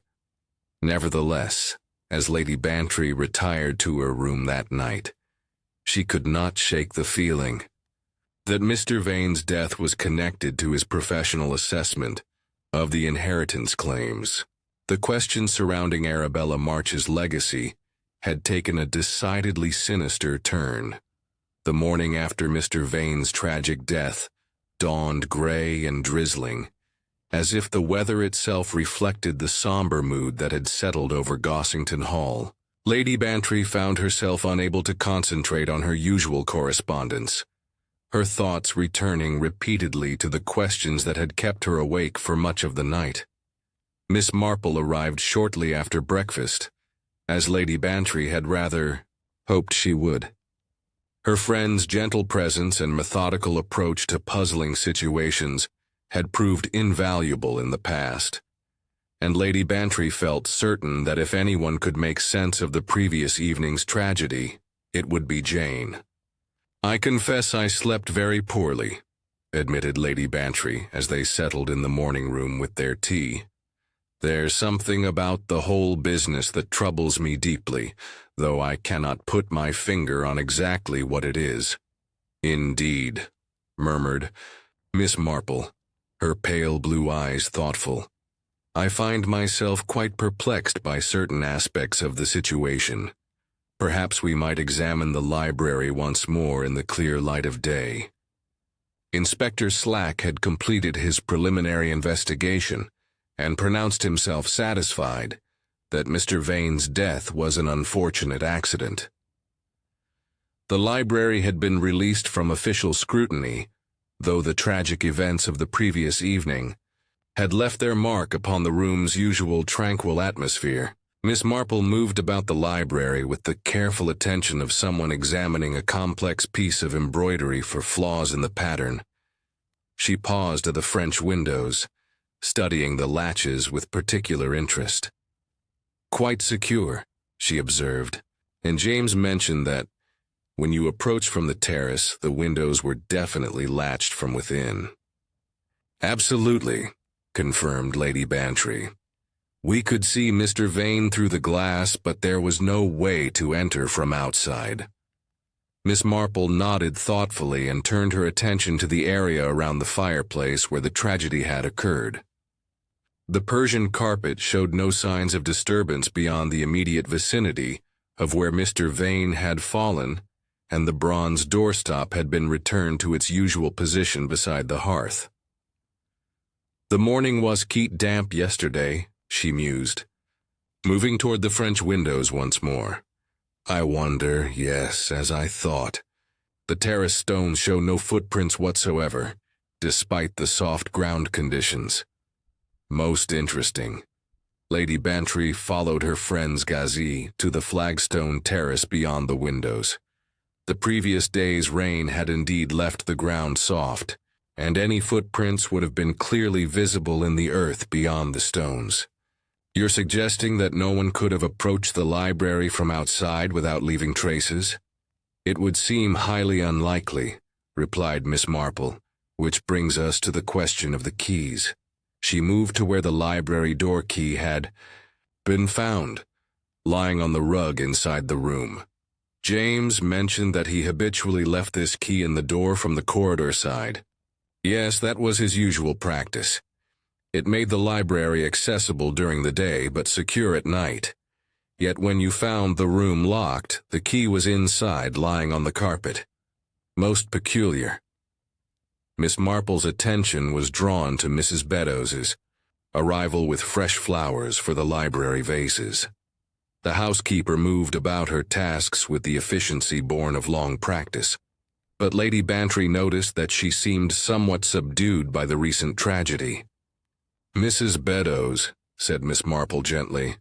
Nevertheless, as Lady Bantry retired to her room that night, she could not shake the feeling that Mr. Vane's death was connected to his professional assessment of the inheritance claims. The question surrounding Arabella March's legacy had taken a decidedly sinister turn. The morning after Mr. Vane's tragic death dawned gray and drizzling, as if the weather itself reflected the somber mood that had settled over Gossington Hall. Lady Bantry found herself unable to concentrate on her usual correspondence, her thoughts returning repeatedly to the questions that had kept her awake for much of the night. Miss Marple arrived shortly after breakfast, as Lady Bantry had rather hoped she would. Her friend's gentle presence and methodical approach to puzzling situations had proved invaluable in the past, and Lady Bantry felt certain that if anyone could make sense of the previous evening's tragedy, it would be Jane. "I confess I slept very poorly," admitted Lady Bantry as they settled in the morning room with their tea. "There's something about the whole business that troubles me deeply, though I cannot put my finger on exactly what it is." "Indeed," murmured Miss Marple, her pale blue eyes thoughtful. "I find myself quite perplexed by certain aspects of the situation. Perhaps we might examine the library once more in the clear light of day." Inspector Slack had completed his preliminary investigation and pronounced himself satisfied that Mr. Vane's death was an unfortunate accident. The library had been released from official scrutiny, though the tragic events of the previous evening had left their mark upon the room's usual tranquil atmosphere. Miss Marple moved about the library with the careful attention of someone examining a complex piece of embroidery for flaws in the pattern. She paused at the French windows, studying the latches with particular interest. "Quite secure," she observed, and James mentioned that when you approached from the terrace, the windows were definitely latched from within. "Absolutely," confirmed Lady Bantry. "We could see Mr. Vane through the glass, but there was no way to enter from outside." Miss Marple nodded thoughtfully and turned her attention to the area around the fireplace where the tragedy had occurred. The Persian carpet showed no signs of disturbance beyond the immediate vicinity of where Mr. Vane had fallen, and the bronze doorstop had been returned to its usual position beside the hearth. "The morning was quite damp yesterday," she mused, moving toward the French windows once more. "I wonder, yes, as I thought. The terrace stones show no footprints whatsoever, despite the soft ground conditions. Most interesting." Lady Bantry followed her friend's gaze to the flagstone terrace beyond the windows. The previous day's rain had indeed left the ground soft, and any footprints would have been clearly visible in the earth beyond the stones. "You're suggesting that no one could have approached the library from outside without leaving traces?" "It would seem highly unlikely," replied Miss Marple, "which brings us to the question of the keys." She moved to where the library door key had been found, lying on the rug inside the room. "James mentioned that he habitually left this key in the door from the corridor side." Yes, that was his usual practice. It made the library accessible during the day but secure at night. Yet when you found the room locked, the key was inside, lying on the carpet. Most peculiar. Miss Marple's attention was drawn to Mrs. Beddoes's arrival with fresh flowers for the library vases. The housekeeper moved about her tasks with the efficiency born of long practice. But Lady Bantry noticed that she seemed somewhat subdued by the recent tragedy. "Mrs. Beddoes," said Miss Marple gently,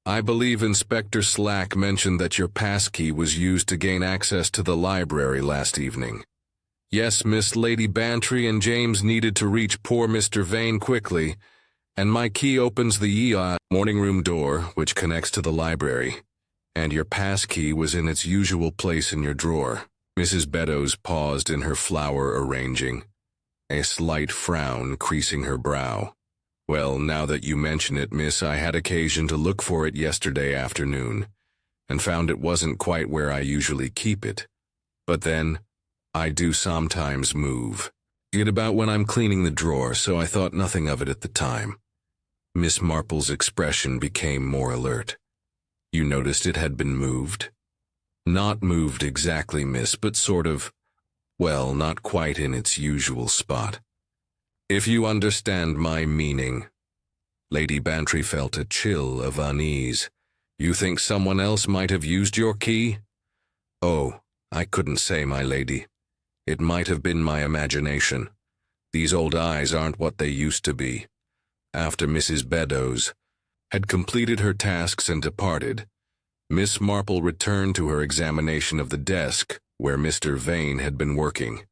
"I believe Inspector Slack mentioned that your passkey was used to gain access to the library last evening." "Yes, Miss Lady Bantry and James needed to reach poor Mr. Vane quickly, and my key opens the morning room door, which connects to the library, and your passkey was in its usual place in your drawer." Mrs. Beddoes paused in her flower arranging, a slight frown creasing her brow. "Well, now that you mention it, miss, I had occasion to look for it yesterday afternoon, and found it wasn't quite where I usually keep it. But then, I do sometimes move it about when I'm cleaning the drawer, so I thought nothing of it at the time." Miss Marple's expression became more alert. "You noticed it had been moved?" "Not moved exactly, miss, but sort of, well, not quite in its usual spot. If you understand my meaning." Lady Bantry felt a chill of unease. "You think someone else might have used your key?" "Oh, I couldn't say, my lady. It might have been my imagination. These old eyes aren't what they used to be." After Mrs. Beddoes had completed her tasks and departed, Miss Marple returned to her examination of the desk where Mr. Vane had been working.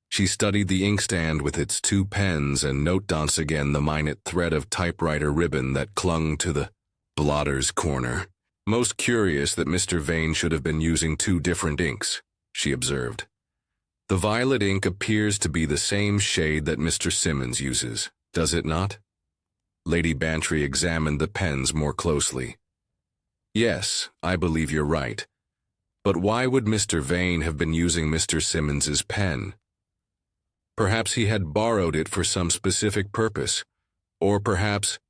She studied the inkstand with its 2 pens and noted once again the minute thread of typewriter ribbon that clung to the blotter's corner. "Most curious that Mr. Vane should have been using 2 different inks," she observed. "The violet ink appears to be the same shade that Mr. Simmons uses, does it not?" Lady Bantry examined the pens more closely. "Yes, I believe you're right. But why would Mr. Vane have been using Mr. Simmons's pen? Perhaps he had borrowed it for some specific purpose. Or perhaps—"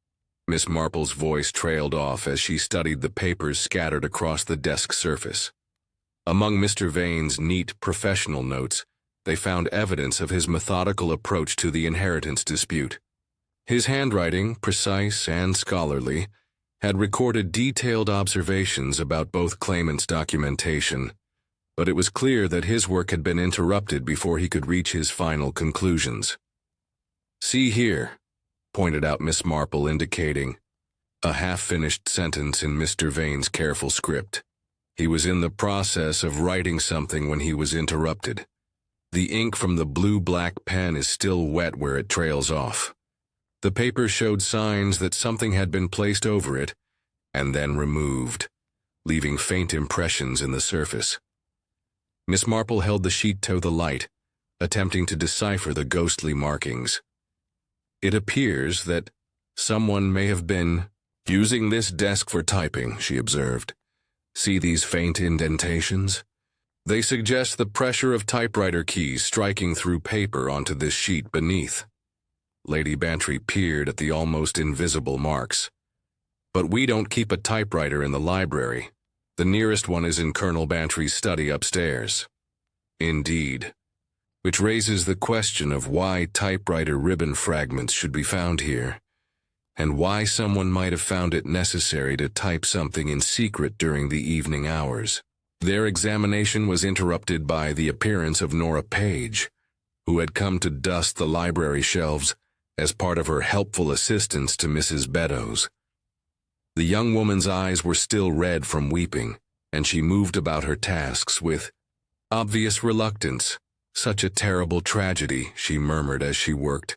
Miss Marple's voice trailed off as she studied the papers scattered across the desk surface. Among Mr. Vane's neat professional notes, they found evidence of his methodical approach to the inheritance dispute. His handwriting, precise and scholarly, had recorded detailed observations about both claimants' documentation, but it was clear that his work had been interrupted before he could reach his final conclusions. "See here," pointed out Miss Marple, indicating a half-finished sentence in Mr. Vane's careful script. He was in the process of writing something when he was interrupted. The ink from the blue-black pen is still wet where it trails off. The paper showed signs that something had been placed over it and then removed, leaving faint impressions in the surface. Miss Marple held the sheet to the light, attempting to decipher the ghostly markings. "It appears that someone may have been using this desk for typing," she observed. "See these faint indentations? They suggest the pressure of typewriter keys striking through paper onto this sheet beneath." Lady Bantry peered at the almost invisible marks. "But we don't keep a typewriter in the library. The nearest one is in Colonel Bantry's study upstairs." "Indeed. Which raises the question of why typewriter ribbon fragments should be found here, and why someone might have found it necessary to type something in secret during the evening hours." Their examination was interrupted by the appearance of Nora Page, who had come to dust the library shelves as part of her helpful assistance to Mrs. Beddoes. The young woman's eyes were still red from weeping, and she moved about her tasks with obvious reluctance. "Such a terrible tragedy," she murmured as she worked.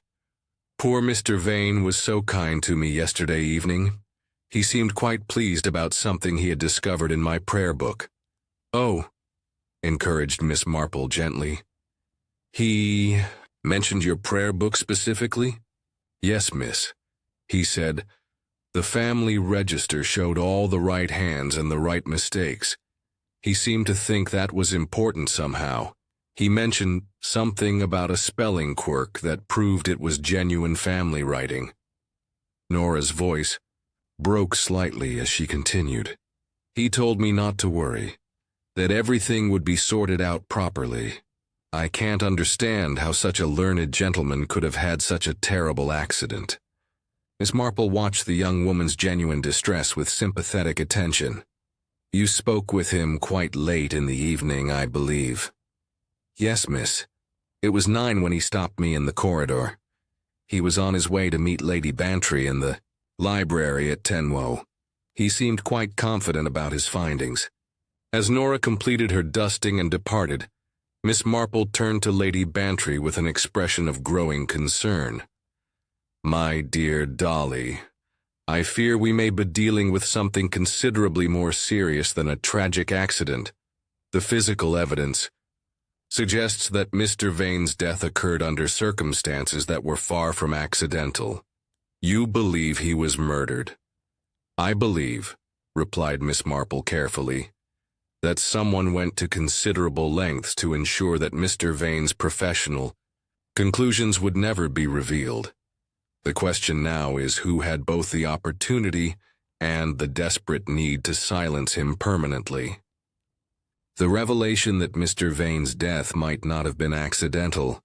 "Poor Mr. Vane was so kind to me yesterday evening. He seemed quite pleased about something he had discovered in my prayer book." "Oh," encouraged Miss Marple gently. "He mentioned your prayer book specifically?" "Yes, miss. He said, the family register showed all the right hands and the right mistakes. He seemed to think that was important somehow, He mentioned something about a spelling quirk that proved it was genuine family writing. Nora's voice broke slightly as she continued. He told me not to worry, that everything would be sorted out properly. I can't understand how such a learned gentleman could have had such a terrible accident. Miss Marple watched the young woman's genuine distress with sympathetic attention. You spoke with him quite late in the evening, I believe. Yes, miss. It was 9 when he stopped me in the corridor. He was on his way to meet Lady Bantry in the library at Tenwo. He seemed quite confident about his findings. As Nora completed her dusting and departed, Miss Marple turned to Lady Bantry with an expression of growing concern. My dear Dolly, I fear we may be dealing with something considerably more serious than a tragic accident. The physical evidence suggests that Mr. Vane's death occurred under circumstances that were far from accidental. You believe he was murdered. I believe, replied Miss Marple carefully, that someone went to considerable lengths to ensure that Mr. Vane's professional conclusions would never be revealed. The question now is who had both the opportunity and the desperate need to silence him permanently. The revelation that Mr. Vane's death might not have been accidental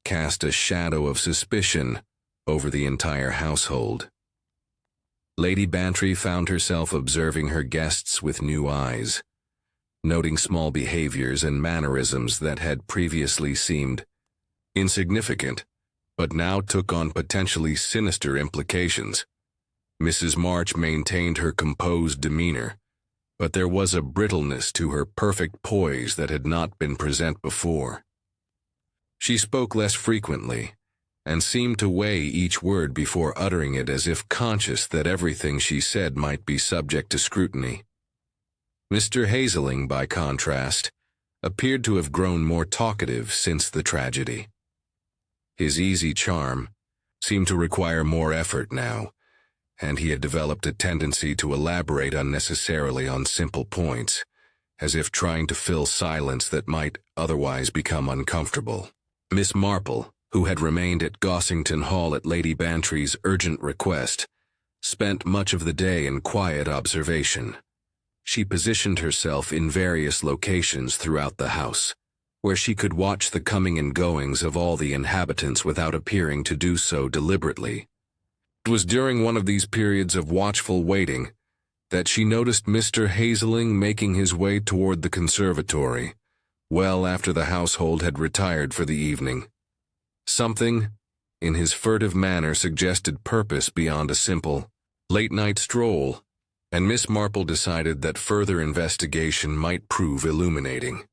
cast a shadow of suspicion over the entire household. Lady Bantry found herself observing her guests with new eyes, noting small behaviors and mannerisms that had previously seemed insignificant, but now took on potentially sinister implications. Mrs. March maintained her composed demeanor, but there was a brittleness to her perfect poise that had not been present before. She spoke less frequently, and seemed to weigh each word before uttering it as if conscious that everything she said might be subject to scrutiny. Mr. Hazeling, by contrast, appeared to have grown more talkative since the tragedy. His easy charm seemed to require more effort now, and he had developed a tendency to elaborate unnecessarily on simple points, as if trying to fill silence that might otherwise become uncomfortable. Miss Marple, who had remained at Gossington Hall at Lady Bantry's urgent request, spent much of the day in quiet observation. She positioned herself in various locations throughout the house, where she could watch the coming and goings of all the inhabitants without appearing to do so deliberately. It was during one of these periods of watchful waiting that she noticed Mr. Hazeling making his way toward the conservatory, well after the household had retired for the evening. Something in his furtive manner suggested purpose beyond a simple late-night stroll, and Miss Marple decided that further investigation might prove illuminating.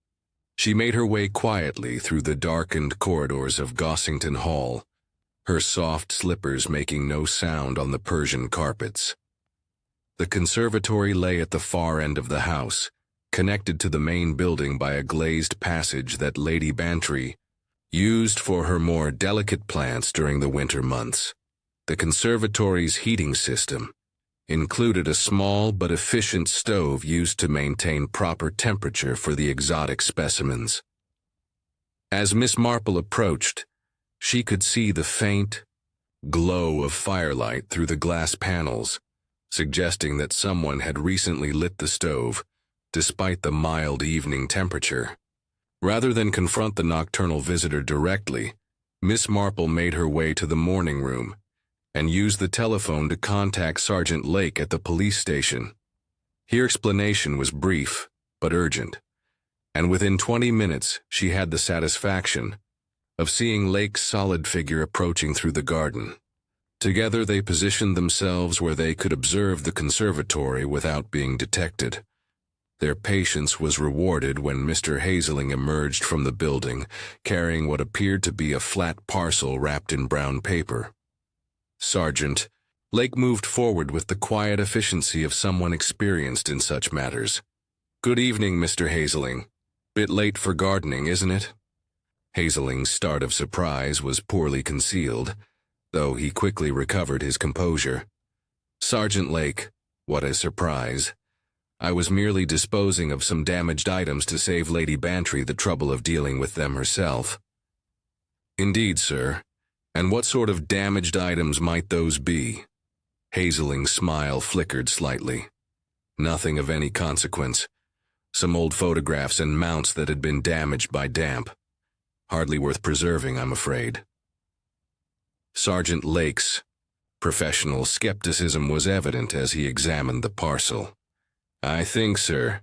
She made her way quietly through the darkened corridors of Gossington Hall, her soft slippers making no sound on the Persian carpets. The conservatory lay at the far end of the house, connected to the main building by a glazed passage that Lady Bantry used for her more delicate plants during the winter months. The conservatory's heating system included a small but efficient stove used to maintain proper temperature for the exotic specimens. As Miss Marple approached, she could see the faint glow of firelight through the glass panels, suggesting that someone had recently lit the stove, despite the mild evening temperature. Rather than confront the nocturnal visitor directly, Miss Marple made her way to the morning room and used the telephone to contact Sergeant Lake at the police station. Her explanation was brief but urgent, and within 20 minutes she had the satisfaction of seeing Lake's solid figure approaching through the garden. Together they positioned themselves where they could observe the conservatory without being detected. Their patience was rewarded when Mr. Hazeling emerged from the building, carrying what appeared to be a flat parcel wrapped in brown paper. Sergeant Lake moved forward with the quiet efficiency of someone experienced in such matters. Good evening, Mr. Hazeling. Bit late for gardening, isn't it? Hazeling's start of surprise was poorly concealed, though he quickly recovered his composure. Sergeant Lake, what a surprise. I was merely disposing of some damaged items to save Lady Bantry the trouble of dealing with them herself." "Indeed, sir. And what sort of damaged items might those be?" Hazeling's smile flickered slightly. "Nothing of any consequence. Some old photographs and mounts that had been damaged by damp. Hardly worth preserving, I'm afraid." Sergeant Lake's professional skepticism was evident as he examined the parcel. "I think, sir,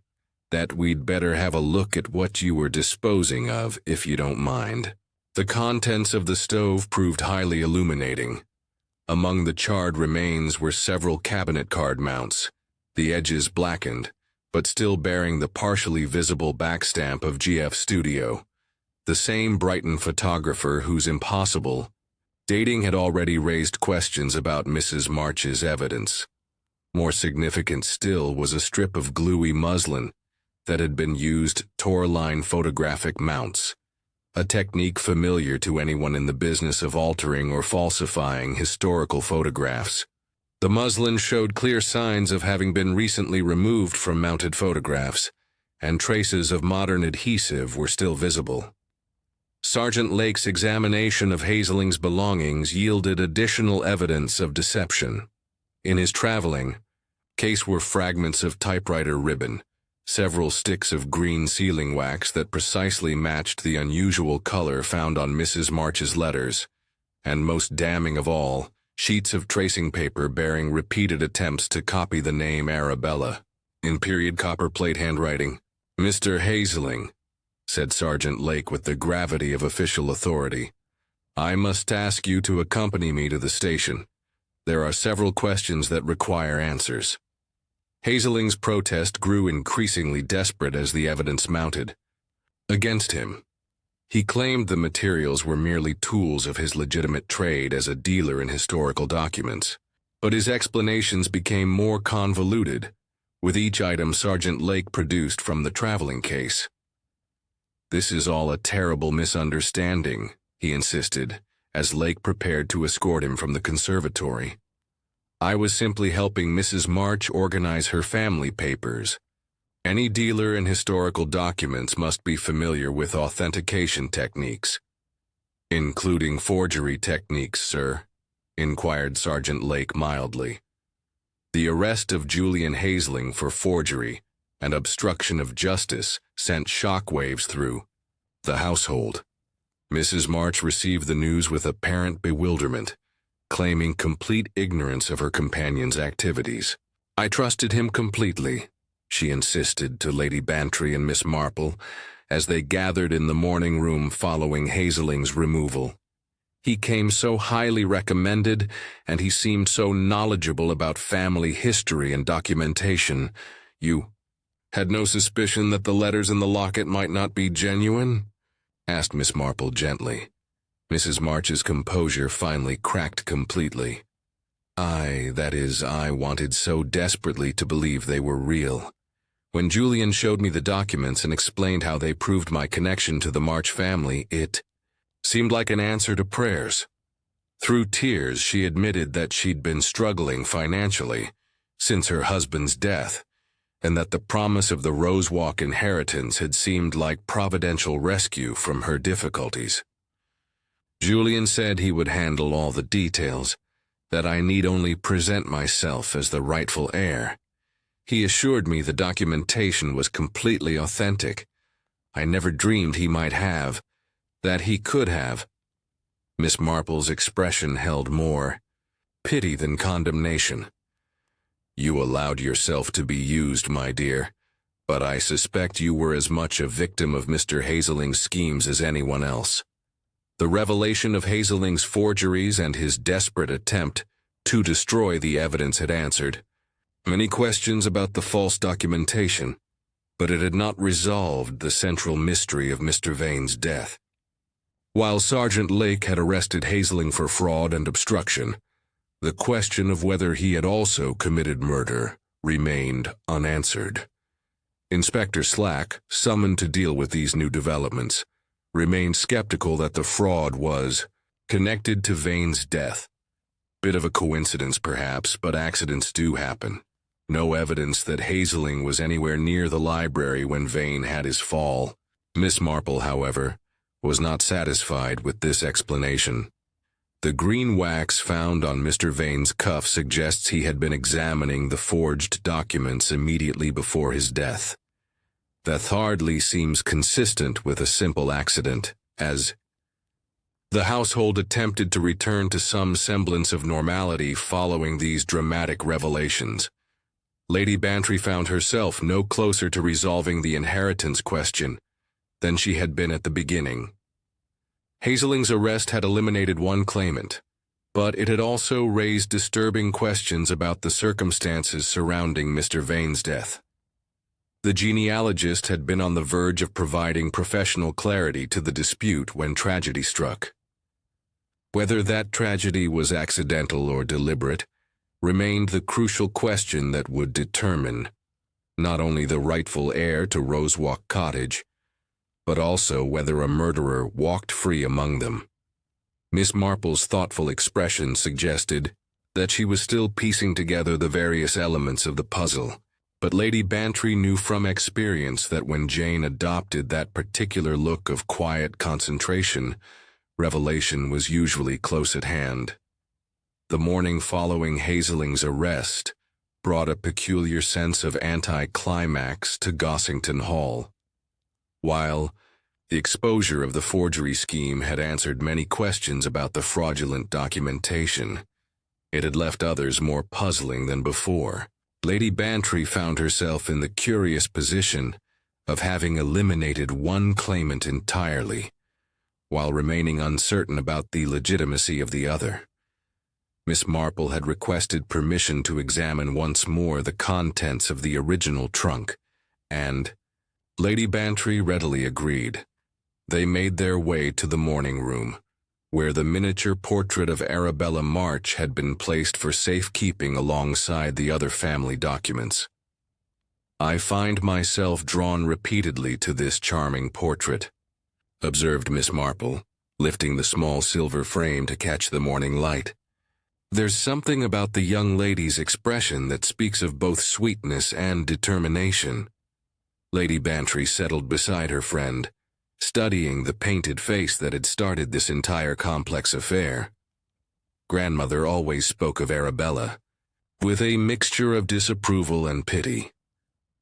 that we'd better have a look at what you were disposing of, if you don't mind." The contents of the stove proved highly illuminating. Among the charred remains were several cabinet card mounts, the edges blackened, but still bearing the partially visible backstamp of GF Studio, the same Brighton photographer whose impossible dating had already raised questions about Mrs. March's evidence. More significant still was a strip of gluey muslin that had been used Tor-line photographic mounts, a technique familiar to anyone in the business of altering or falsifying historical photographs. The muslin showed clear signs of having been recently removed from mounted photographs, and traces of modern adhesive were still visible. Sergeant Lake's examination of Hazeling's belongings yielded additional evidence of deception. In his traveling case were fragments of typewriter ribbon, several sticks of green sealing wax that precisely matched the unusual color found on Mrs. March's letters, and most damning of all, sheets of tracing paper bearing repeated attempts to copy the name Arabella, in period copperplate handwriting. "Mr. Hazeling," said Sergeant Lake with the gravity of official authority, "I must ask you to accompany me to the station. There are several questions that require answers." Hazeling's protest grew increasingly desperate as the evidence mounted against him. He claimed the materials were merely tools of his legitimate trade as a dealer in historical documents, but his explanations became more convoluted, with each item Sergeant Lake produced from the traveling case. "This is all a terrible misunderstanding," he insisted, as Lake prepared to escort him from the conservatory. "I was simply helping Mrs. March organize her family papers. Any dealer in historical documents must be familiar with authentication techniques." "Including forgery techniques, sir?" inquired Sergeant Lake mildly. The arrest of Julian Hazeling for forgery and obstruction of justice sent shockwaves through the household. Mrs. March received the news with apparent bewilderment, claiming complete ignorance of her companion's activities. "I trusted him completely," she insisted to Lady Bantry and Miss Marple as they gathered in the morning room following Hazeling's removal. "He came so highly recommended, and he seemed so knowledgeable about family history and documentation. You had no suspicion that the letters in the locket might not be genuine?" asked Miss Marple gently. Mrs. March's composure finally cracked completely. I wanted so desperately to believe they were real. When Julian showed me the documents and explained how they proved my connection to the March family, it seemed like an answer to prayers." Through tears, she admitted that she'd been struggling financially since her husband's death, and that the promise of the Rosewalk inheritance had seemed like providential rescue from her difficulties. "Julian said he would handle all the details, that I need only present myself as the rightful heir. He assured me the documentation was completely authentic. I never dreamed he might have, that he could have." Miss Marple's expression held more pity than condemnation. "You allowed yourself to be used, my dear, but I suspect you were as much a victim of Mr. Hazeling's schemes as anyone else." The revelation of Hazeling's forgeries and his desperate attempt to destroy the evidence had answered many questions about the false documentation, but it had not resolved the central mystery of Mr. Vane's death. While Sergeant Lake had arrested Hazeling for fraud and obstruction, the question of whether he had also committed murder remained unanswered. Inspector Slack, summoned to deal with these new developments, remained skeptical that the fraud was connected to Vane's death. Bit of a coincidence, perhaps, but accidents do happen. No evidence that Hazeling was anywhere near the library when Vane had his fall. Miss Marple, however, was not satisfied with this explanation. The green wax found on Mr. Vane's cuff suggests he had been examining the forged documents immediately before his death. That hardly seems consistent with a simple accident, as the household attempted to return to some semblance of normality following these dramatic revelations. Lady Bantry found herself no closer to resolving the inheritance question than she had been at the beginning. Hazeling's arrest had eliminated one claimant, but it had also raised disturbing questions about the circumstances surrounding Mr. Vane's death. The genealogist had been on the verge of providing professional clarity to the dispute when tragedy struck. Whether that tragedy was accidental or deliberate remained the crucial question that would determine not only the rightful heir to Rosewalk Cottage, but also whether a murderer walked free among them. Miss Marple's thoughtful expression suggested that she was still piecing together the various elements of the puzzle, but Lady Bantry knew from experience that when Jane adopted that particular look of quiet concentration, revelation was usually close at hand. The morning following Hazeling's arrest brought a peculiar sense of anticlimax to Gossington Hall. While the exposure of the forgery scheme had answered many questions about the fraudulent documentation, it had left others more puzzling than before. Lady Bantry found herself in the curious position of having eliminated one claimant entirely, while remaining uncertain about the legitimacy of the other. Miss Marple had requested permission to examine once more the contents of the original trunk, and Lady Bantry readily agreed. They made their way to the morning room, where the miniature portrait of Arabella March had been placed for safekeeping alongside the other family documents. "I find myself drawn repeatedly to this charming portrait," observed Miss Marple, lifting the small silver frame to catch the morning light. "There's something about the young lady's expression that speaks of both sweetness and determination." Lady Bantry settled beside her friend, studying the painted face that had started this entire complex affair. Grandmother always spoke of Arabella with a mixture of disapproval and pity.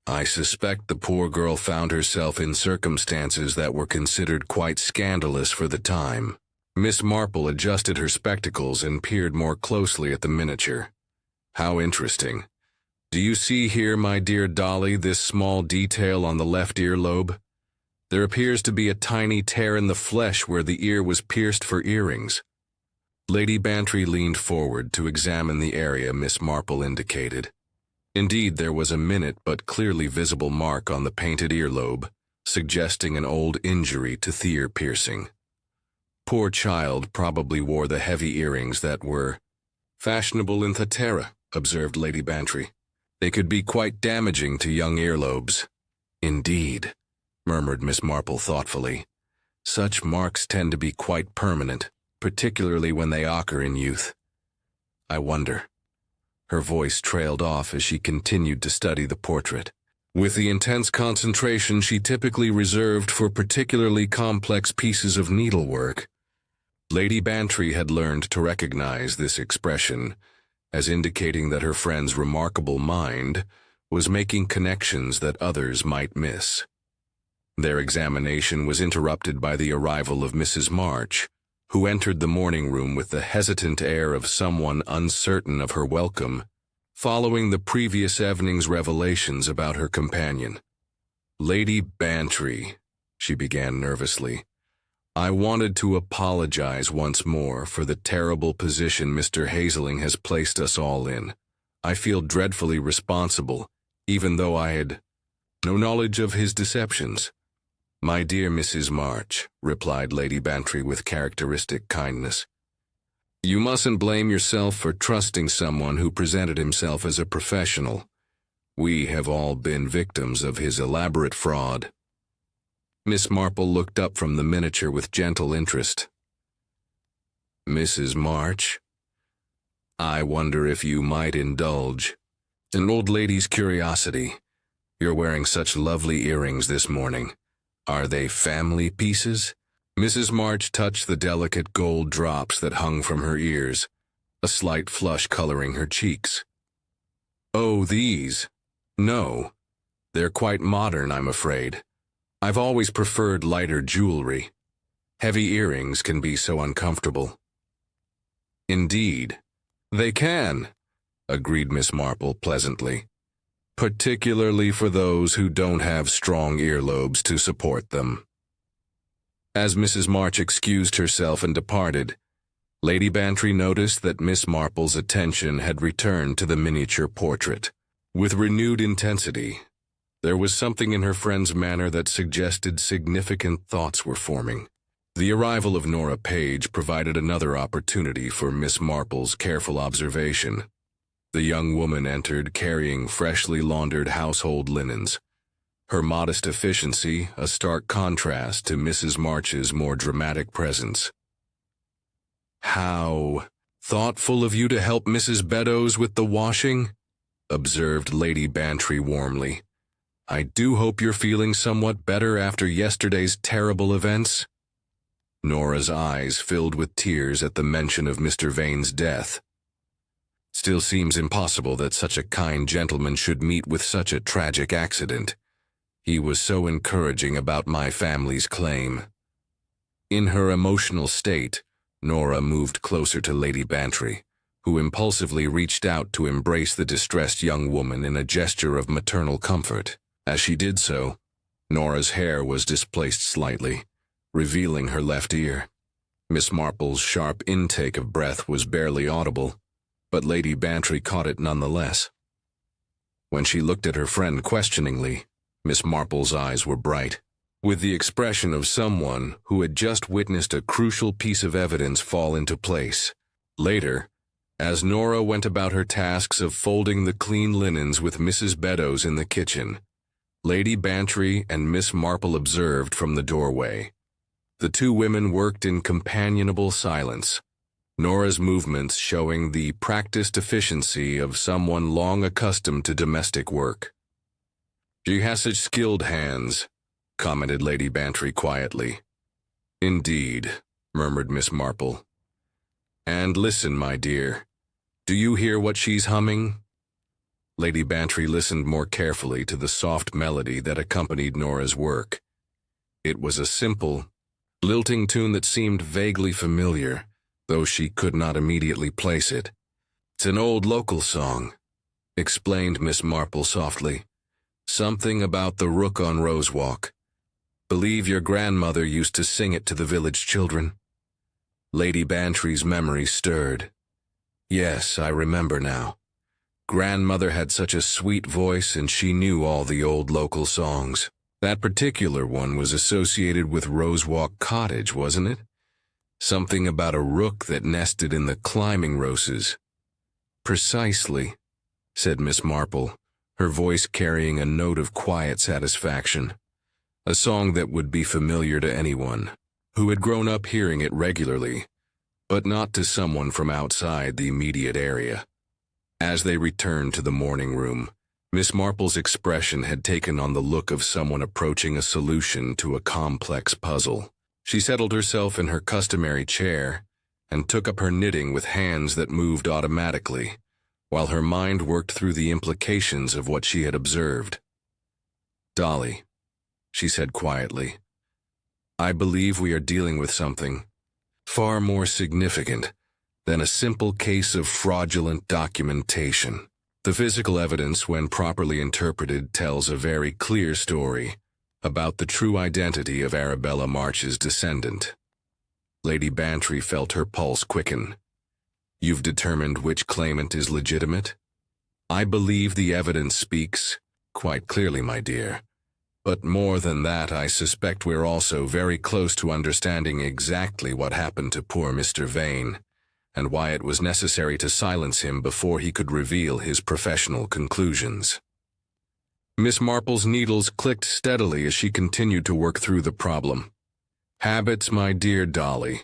"I suspect the poor girl found herself in circumstances that were considered quite scandalous for the time." Miss Marple adjusted her spectacles and peered more closely at the miniature. "How interesting. Do you see here, my dear Dolly, this small detail on the left earlobe? There appears to be a tiny tear in the flesh where the ear was pierced for earrings." Lady Bantry leaned forward to examine the area Miss Marple indicated. Indeed, there was a minute but clearly visible mark on the painted earlobe, suggesting an old injury to ear piercing. "Poor child probably wore the heavy earrings that were fashionable in Thatera," observed Lady Bantry. "They could be quite damaging to young earlobes." "Indeed," murmured Miss Marple thoughtfully. "Such marks tend to be quite permanent, particularly when they occur in youth. I wonder." Her voice trailed off as she continued to study the portrait. With the intense concentration she typically reserved for particularly complex pieces of needlework, Lady Bantry had learned to recognize this expression as indicating that her friend's remarkable mind was making connections that others might miss. Their examination was interrupted by the arrival of Mrs. March, who entered the morning room with the hesitant air of someone uncertain of her welcome, following the previous evening's revelations about her companion. "Lady Bantry," she began nervously, "I wanted to apologize once more for the terrible position Mr. Hazeling has placed us all in. I feel dreadfully responsible, even though I had no knowledge of his deceptions." "My dear Mrs. March," replied Lady Bantry with characteristic kindness, "you mustn't blame yourself for trusting someone who presented himself as a professional. We have all been victims of his elaborate fraud." Miss Marple looked up from the miniature with gentle interest. "Mrs. March, I wonder if you might indulge An old lady's curiosity. You're wearing such lovely earrings this morning. Are they family pieces? Mrs. March touched the delicate gold drops that hung from her ears, a slight flush coloring her cheeks. Oh, these? No. They're quite modern, I'm afraid. I've always preferred lighter jewelry. Heavy earrings can be so uncomfortable. Indeed. They can, agreed Miss Marple pleasantly, particularly for those who don't have strong earlobes to support them. As Mrs. March excused herself and departed, Lady Bantry noticed that Miss Marple's attention had returned to the miniature portrait. With renewed intensity, there was something in her friend's manner that suggested significant thoughts were forming. The arrival of Nora Page provided another opportunity for Miss Marple's careful observation. The young woman entered carrying freshly laundered household linens, her modest efficiency a stark contrast to Mrs. March's more dramatic presence. "How thoughtful of you to help Mrs. Beddoes with the washing," observed Lady Bantry warmly. "I do hope you're feeling somewhat better after yesterday's terrible events." Nora's eyes filled with tears at the mention of Mr. Vane's death. "Still seems impossible that such a kind gentleman should meet with such a tragic accident. He was so encouraging about my family's claim." In her emotional state, Nora moved closer to Lady Bantry, who impulsively reached out to embrace the distressed young woman in a gesture of maternal comfort. As she did so, Nora's hair was displaced slightly, revealing her left ear. Miss Marple's sharp intake of breath was barely audible, but Lady Bantry caught it nonetheless. When she looked at her friend questioningly, Miss Marple's eyes were bright, with the expression of someone who had just witnessed a crucial piece of evidence fall into place. Later, as Nora went about her tasks of folding the clean linens with Mrs. Beddoes in the kitchen, Lady Bantry and Miss Marple observed from the doorway. The two women worked in companionable silence, Nora's movements showing the practiced efficiency of someone long accustomed to domestic work. "She has such skilled hands," commented Lady Bantry quietly. "Indeed," murmured Miss Marple. "And listen, my dear, do you hear what she's humming?" Lady Bantry listened more carefully to the soft melody that accompanied Nora's work. It was a simple, lilting tune that seemed vaguely familiar, though she could not immediately place it. "It's an old local song," explained Miss Marple softly. "Something about the rook on Rose Walk. Believe your grandmother used to sing it to the village children." Lady Bantry's memory stirred. "Yes, I remember now. Grandmother had such a sweet voice and she knew all the old local songs. That particular one was associated with Rosewalk Cottage, wasn't it? Something about a rook that nested in the climbing roses." "Precisely," said Miss Marple, her voice carrying a note of quiet satisfaction. A song that would be familiar to anyone who had grown up hearing it regularly, but not to someone from outside the immediate area. As they returned to the morning room, Miss Marple's expression had taken on the look of someone approaching a solution to a complex puzzle. She settled herself in her customary chair and took up her knitting with hands that moved automatically, while her mind worked through the implications of what she had observed. "Dolly," she said quietly, "I believe we are dealing with something far more significant than a simple case of fraudulent documentation. The physical evidence, when properly interpreted, tells a very clear story about the true identity of Arabella March's descendant." Lady Bantry felt her pulse quicken. "You've determined which claimant is legitimate?" "I believe the evidence speaks quite clearly, my dear. But more than that, I suspect we're also very close to understanding exactly what happened to poor Mr. Vane, and why it was necessary to silence him before he could reveal his professional conclusions." Miss Marple's needles clicked steadily as she continued to work through the problem. "Habits, my dear Dolly.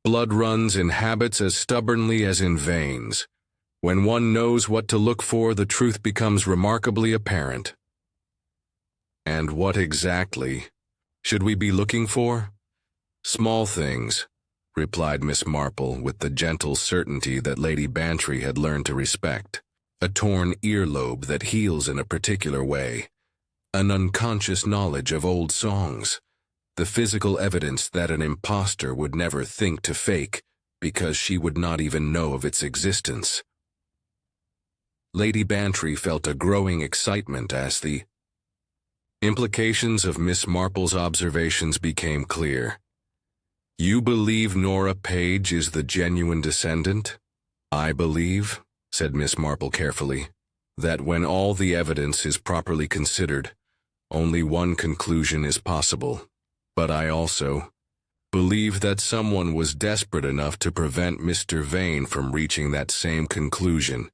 Blood runs in habits as stubbornly as in veins. When one knows what to look for, the truth becomes remarkably apparent. And what exactly should we be looking for? Small things, replied Miss Marple with the gentle certainty that Lady Bantry had learned to respect. A torn earlobe that heals in a particular way. An unconscious knowledge of old songs. The physical evidence that an impostor would never think to fake because she would not even know of its existence. Lady Bantry felt a growing excitement as the implications of Miss Marple's observations became clear. You believe Nora Page is the genuine descendant? I believe, said Miss Marple carefully, that when all the evidence is properly considered, only one conclusion is possible. But I also believe that someone was desperate enough to prevent Mr. Vane from reaching that same conclusion,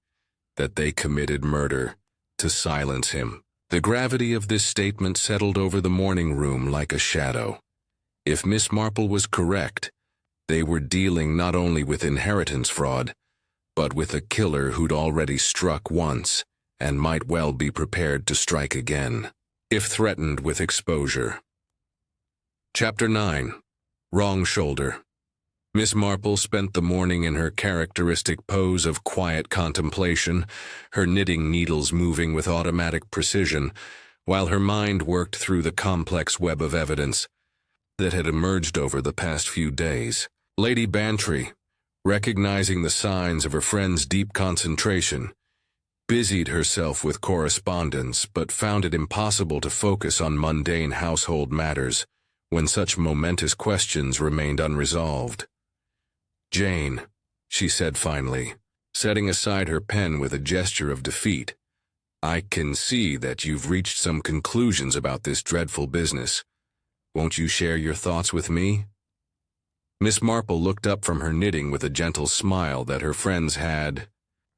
that they committed murder to silence him. The gravity of this statement settled over the morning room like a shadow. If Miss Marple was correct, they were dealing not only with inheritance fraud, but with a killer who'd already struck once and might well be prepared to strike again, if threatened with exposure. Chapter 9. Wrong Shoulder. Miss Marple spent the morning in her characteristic pose of quiet contemplation, her knitting needles moving with automatic precision, while her mind worked through the complex web of evidence that had emerged over the past few days. Lady Bantry, recognizing the signs of her friend's deep concentration, busied herself with correspondence but found it impossible to focus on mundane household matters when such momentous questions remained unresolved. Jane, she said finally, setting aside her pen with a gesture of defeat, I can see that you've reached some conclusions about this dreadful business. Won't you share your thoughts with me? Miss Marple looked up from her knitting with a gentle smile that her friends had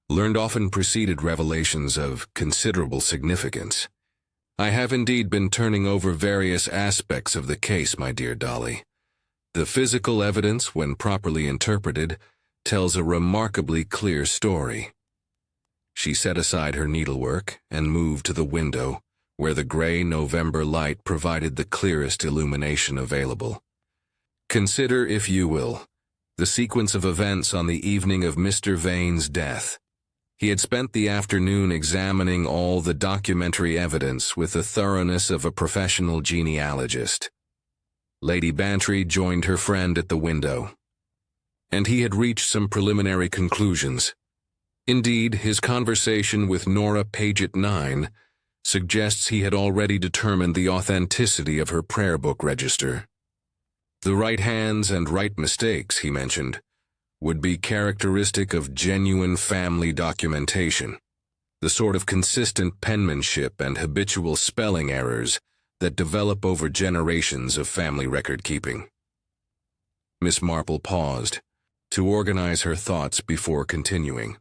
learned often preceded revelations of considerable significance. I have indeed been turning over various aspects of the case, my dear Dolly. The physical evidence, when properly interpreted, tells a remarkably clear story. She set aside her needlework and moved to the window, where the gray November light provided the clearest illumination available. Consider, if you will, the sequence of events on the evening of Mr. Vane's death. He had spent the afternoon examining all the documentary evidence with the thoroughness of a professional genealogist. Lady Bantry joined her friend at the window, and he had reached some preliminary conclusions. Indeed, his conversation with Nora Page at 9 suggests he had already determined the authenticity of her prayer book register. The right hands and right mistakes, he mentioned, would be characteristic of genuine family documentation, the sort of consistent penmanship and habitual spelling errors that develop over generations of family record-keeping. Miss Marple paused to organize her thoughts before continuing.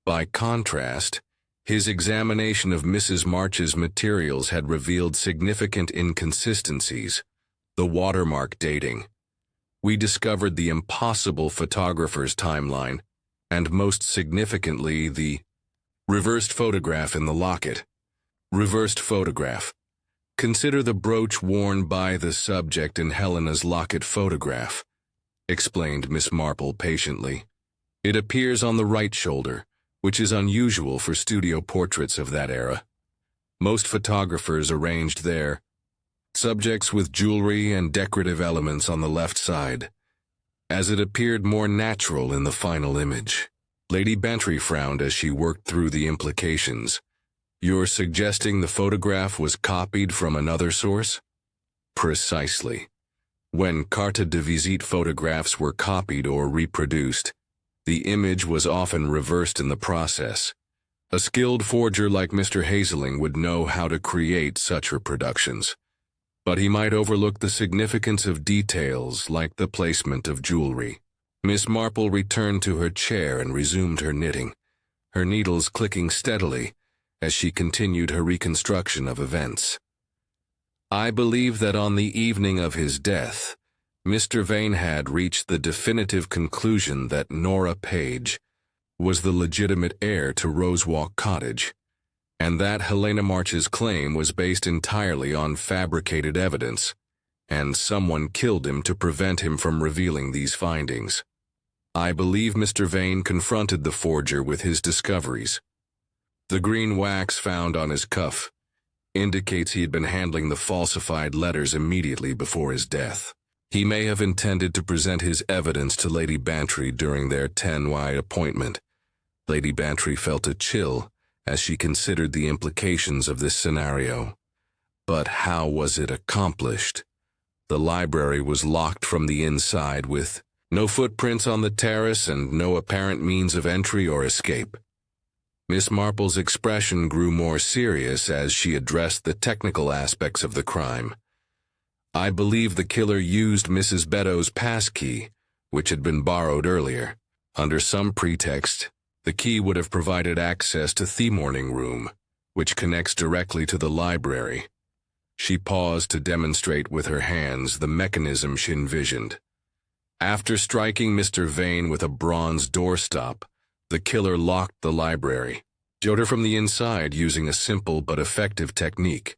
By contrast, his examination of Mrs. March's materials had revealed significant inconsistencies. The watermark dating. We discovered the impossible photographer's timeline, and most significantly, the reversed photograph in the locket. Reversed photograph. Consider the brooch worn by the subject in Helena's locket photograph, explained Miss Marple patiently. It appears on the right shoulder, which is unusual for studio portraits of that era. Most photographers arranged their subjects with jewelry and decorative elements on the left side, as it appeared more natural in the final image. Lady Bantry frowned as she worked through the implications. You're suggesting the photograph was copied from another source? Precisely. When carte de visite photographs were copied or reproduced, the image was often reversed in the process. A skilled forger like Mr. Hazeling would know how to create such reproductions, but he might overlook the significance of details like the placement of jewelry. Miss Marple returned to her chair and resumed her knitting, her needles clicking steadily as she continued her reconstruction of events. I believe that on the evening of his death, Mr. Vane had reached the definitive conclusion that Nora Page was the legitimate heir to Rosewalk Cottage, and that Helena March's claim was based entirely on fabricated evidence, and someone killed him to prevent him from revealing these findings. I believe Mr. Vane confronted the forger with his discoveries. The green wax found on his cuff indicates he had been handling the falsified letters immediately before his death. He may have intended to present his evidence to Lady Bantry during their 10-wide appointment. Lady Bantry felt a chill as she considered the implications of this scenario. But how was it accomplished? The library was locked from the inside with no footprints on the terrace and no apparent means of entry or escape. Miss Marple's expression grew more serious as she addressed the technical aspects of the crime. I believe the killer used Mrs. Beddoes' passkey, which had been borrowed earlier. Under some pretext, the key would have provided access to the morning room, which connects directly to the library. She paused to demonstrate with her hands the mechanism she envisioned. After striking Mr. Vane with a bronze doorstop, the killer locked the library, showed her from the inside using a simple but effective technique.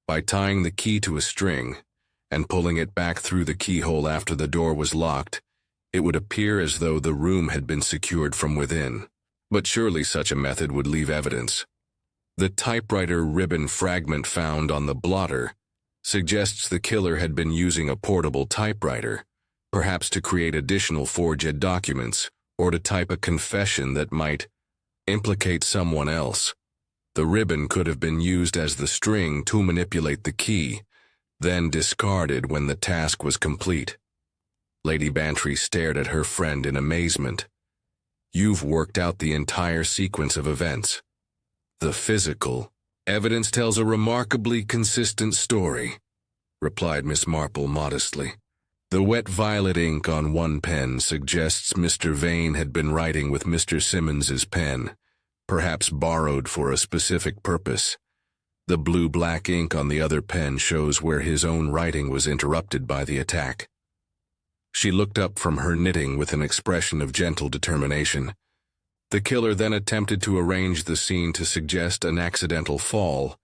By tying the key to a string and pulling it back through the keyhole after the door was locked, it would appear as though the room had been secured from within. But surely such a method would leave evidence. The typewriter ribbon fragment found on the blotter suggests the killer had been using a portable typewriter, perhaps to create additional forged documents or to type a confession that might implicate someone else. The ribbon could have been used as the string to manipulate the key, then discarded when the task was complete. Lady Bantry stared at her friend in amazement. You've worked out the entire sequence of events. The physical evidence tells a remarkably consistent story, replied Miss Marple modestly. The wet violet ink on one pen suggests Mr. Vane had been writing with Mr. Simmons's pen, perhaps borrowed for a specific purpose. The blue-black ink on the other pen shows where his own writing was interrupted by the attack. She looked up from her knitting with an expression of gentle determination. The killer then attempted to arrange the scene to suggest an accidental fall,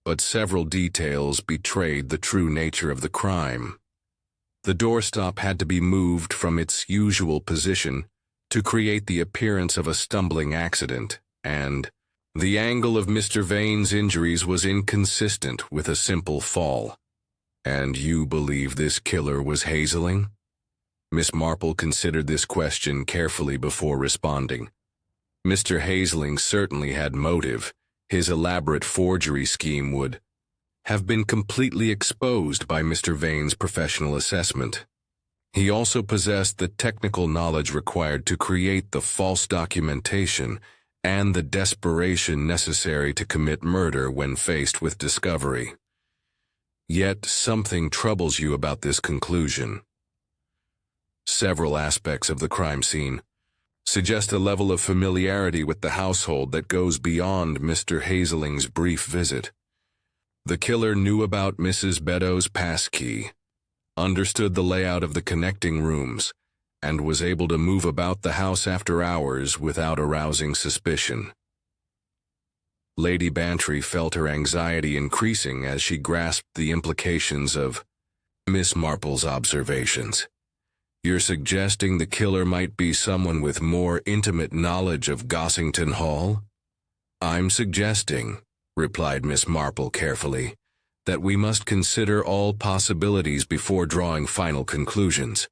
but several details betrayed the true nature of the crime. The doorstop had to be moved from its usual position to create the appearance of a stumbling accident, and the angle of Mr. Vane's injuries was inconsistent with a simple fall. And you believe this killer was Hazeling? Miss Marple considered this question carefully before responding. Mr. Hazeling certainly had motive. His elaborate forgery scheme would have been completely exposed by Mr. Vane's professional assessment. He also possessed the technical knowledge required to create the false documentation and the desperation necessary to commit murder when faced with discovery. Yet something troubles you about this conclusion. Several aspects of the crime scene suggest a level of familiarity with the household that goes beyond Mr. Hazeling's brief visit. The killer knew about Mrs. Beddoes' passkey, understood the layout of the connecting rooms, and was able to move about the house after hours without arousing suspicion. Lady Bantry felt her anxiety increasing as she grasped the implications of Miss Marple's observations. You're suggesting the killer might be someone with more intimate knowledge of Gossington Hall? I'm suggesting, replied Miss Marple carefully, that we must consider all possibilities before drawing final conclusions.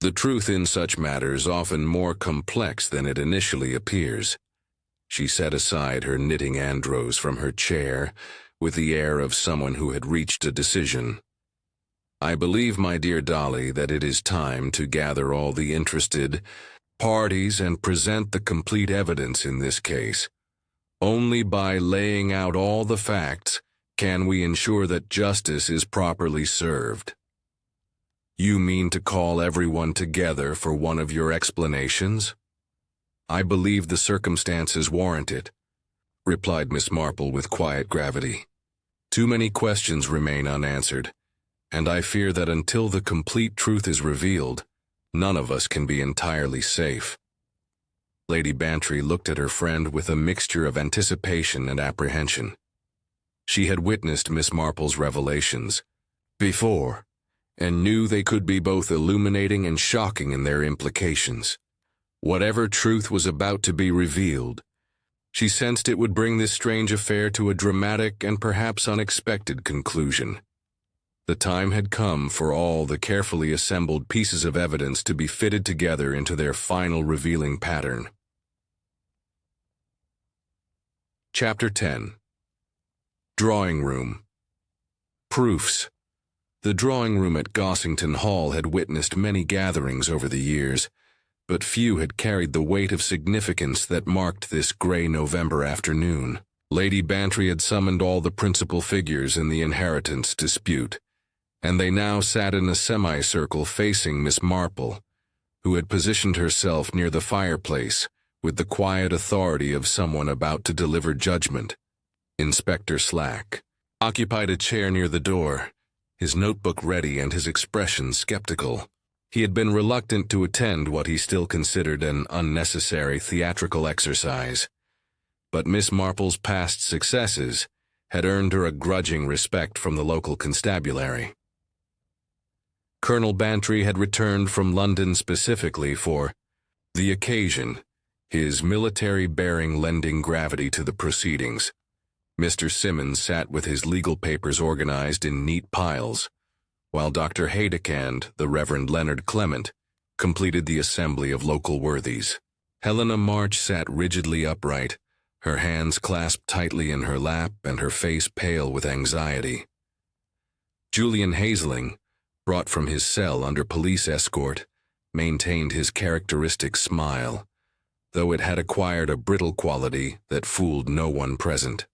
The truth in such matters is often more complex than it initially appears. She set aside her knitting andros from her chair with the air of someone who had reached a decision. I believe, my dear Dolly, that it is time to gather all the interested parties and present the complete evidence in this case. Only by laying out all the facts can we ensure that justice is properly served. You mean to call everyone together for one of your explanations? I believe the circumstances warrant it, replied Miss Marple with quiet gravity. Too many questions remain unanswered, and I fear that until the complete truth is revealed, none of us can be entirely safe. Lady Bantry looked at her friend with a mixture of anticipation and apprehension. She had witnessed Miss Marple's revelations before, and knew they could be both illuminating and shocking in their implications. Whatever truth was about to be revealed, she sensed it would bring this strange affair to a dramatic and perhaps unexpected conclusion. The time had come for all the carefully assembled pieces of evidence to be fitted together into their final revealing pattern. Chapter 10. Drawing Room. Proofs. The drawing room at Gossington Hall had witnessed many gatherings over the years, but few had carried the weight of significance that marked this gray November afternoon. Lady Bantry had summoned all the principal figures in the inheritance dispute, and they now sat in a semicircle facing Miss Marple, who had positioned herself near the fireplace with the quiet authority of someone about to deliver judgment. Inspector Slack occupied a chair near the door, his notebook ready and his expression skeptical. He had been reluctant to attend what he still considered an unnecessary theatrical exercise, but Miss Marple's past successes had earned her a grudging respect from the local constabulary. Colonel Bantry had returned from London specifically for the occasion, his military bearing lending gravity to the proceedings. Mr. Simmons sat with his legal papers organized in neat piles, while Dr. Haydecand, the Reverend Leonard Clement, completed the assembly of local worthies. Helena March sat rigidly upright, her hands clasped tightly in her lap and her face pale with anxiety. Julian Hazeling, brought from his cell under police escort, maintained his characteristic smile, though it had acquired a brittle quality that fooled no one present.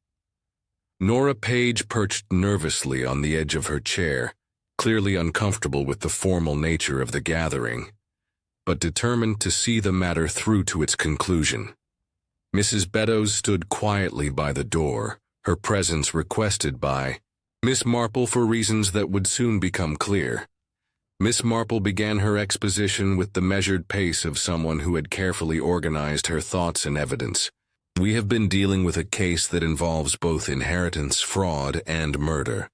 Nora Page perched nervously on the edge of her chair, clearly uncomfortable with the formal nature of the gathering, but determined to see the matter through to its conclusion. Mrs. Beddoes stood quietly by the door, her presence requested by Miss Marple for reasons that would soon become clear. Miss Marple began her exposition with the measured pace of someone who had carefully organized her thoughts and evidence. We have been dealing with a case that involves both inheritance fraud and murder,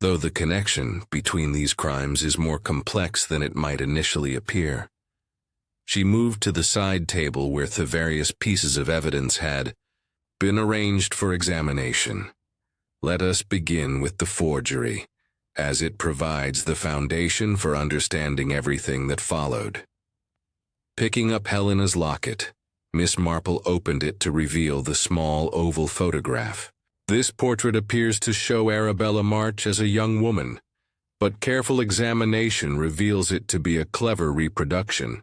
though the connection between these crimes is more complex than it might initially appear. She moved to the side table where the various pieces of evidence had been arranged for examination. Let us begin with the forgery, as it provides the foundation for understanding everything that followed. Picking up Helena's locket, Miss Marple opened it to reveal the small oval photograph. This portrait appears to show Arabella March as a young woman, but careful examination reveals it to be a clever reproduction.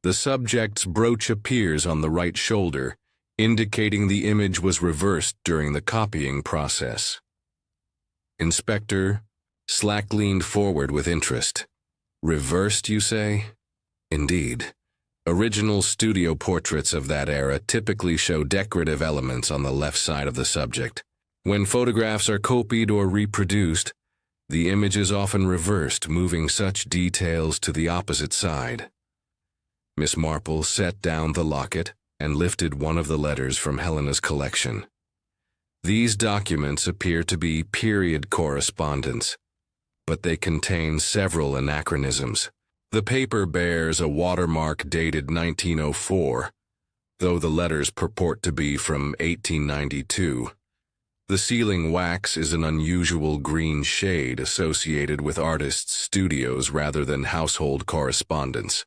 The subject's brooch appears on the right shoulder, indicating the image was reversed during the copying process. Inspector Slack leaned forward with interest. Reversed, you say? Indeed. Original studio portraits of that era typically show decorative elements on the left side of the subject. When photographs are copied or reproduced, the image is often reversed, moving such details to the opposite side. Miss Marple set down the locket and lifted one of the letters from Helena's collection. These documents appear to be period correspondence, but they contain several anachronisms. The paper bears a watermark dated 1904, though the letters purport to be from 1892. The sealing wax is an unusual green shade associated with artists' studios rather than household correspondence.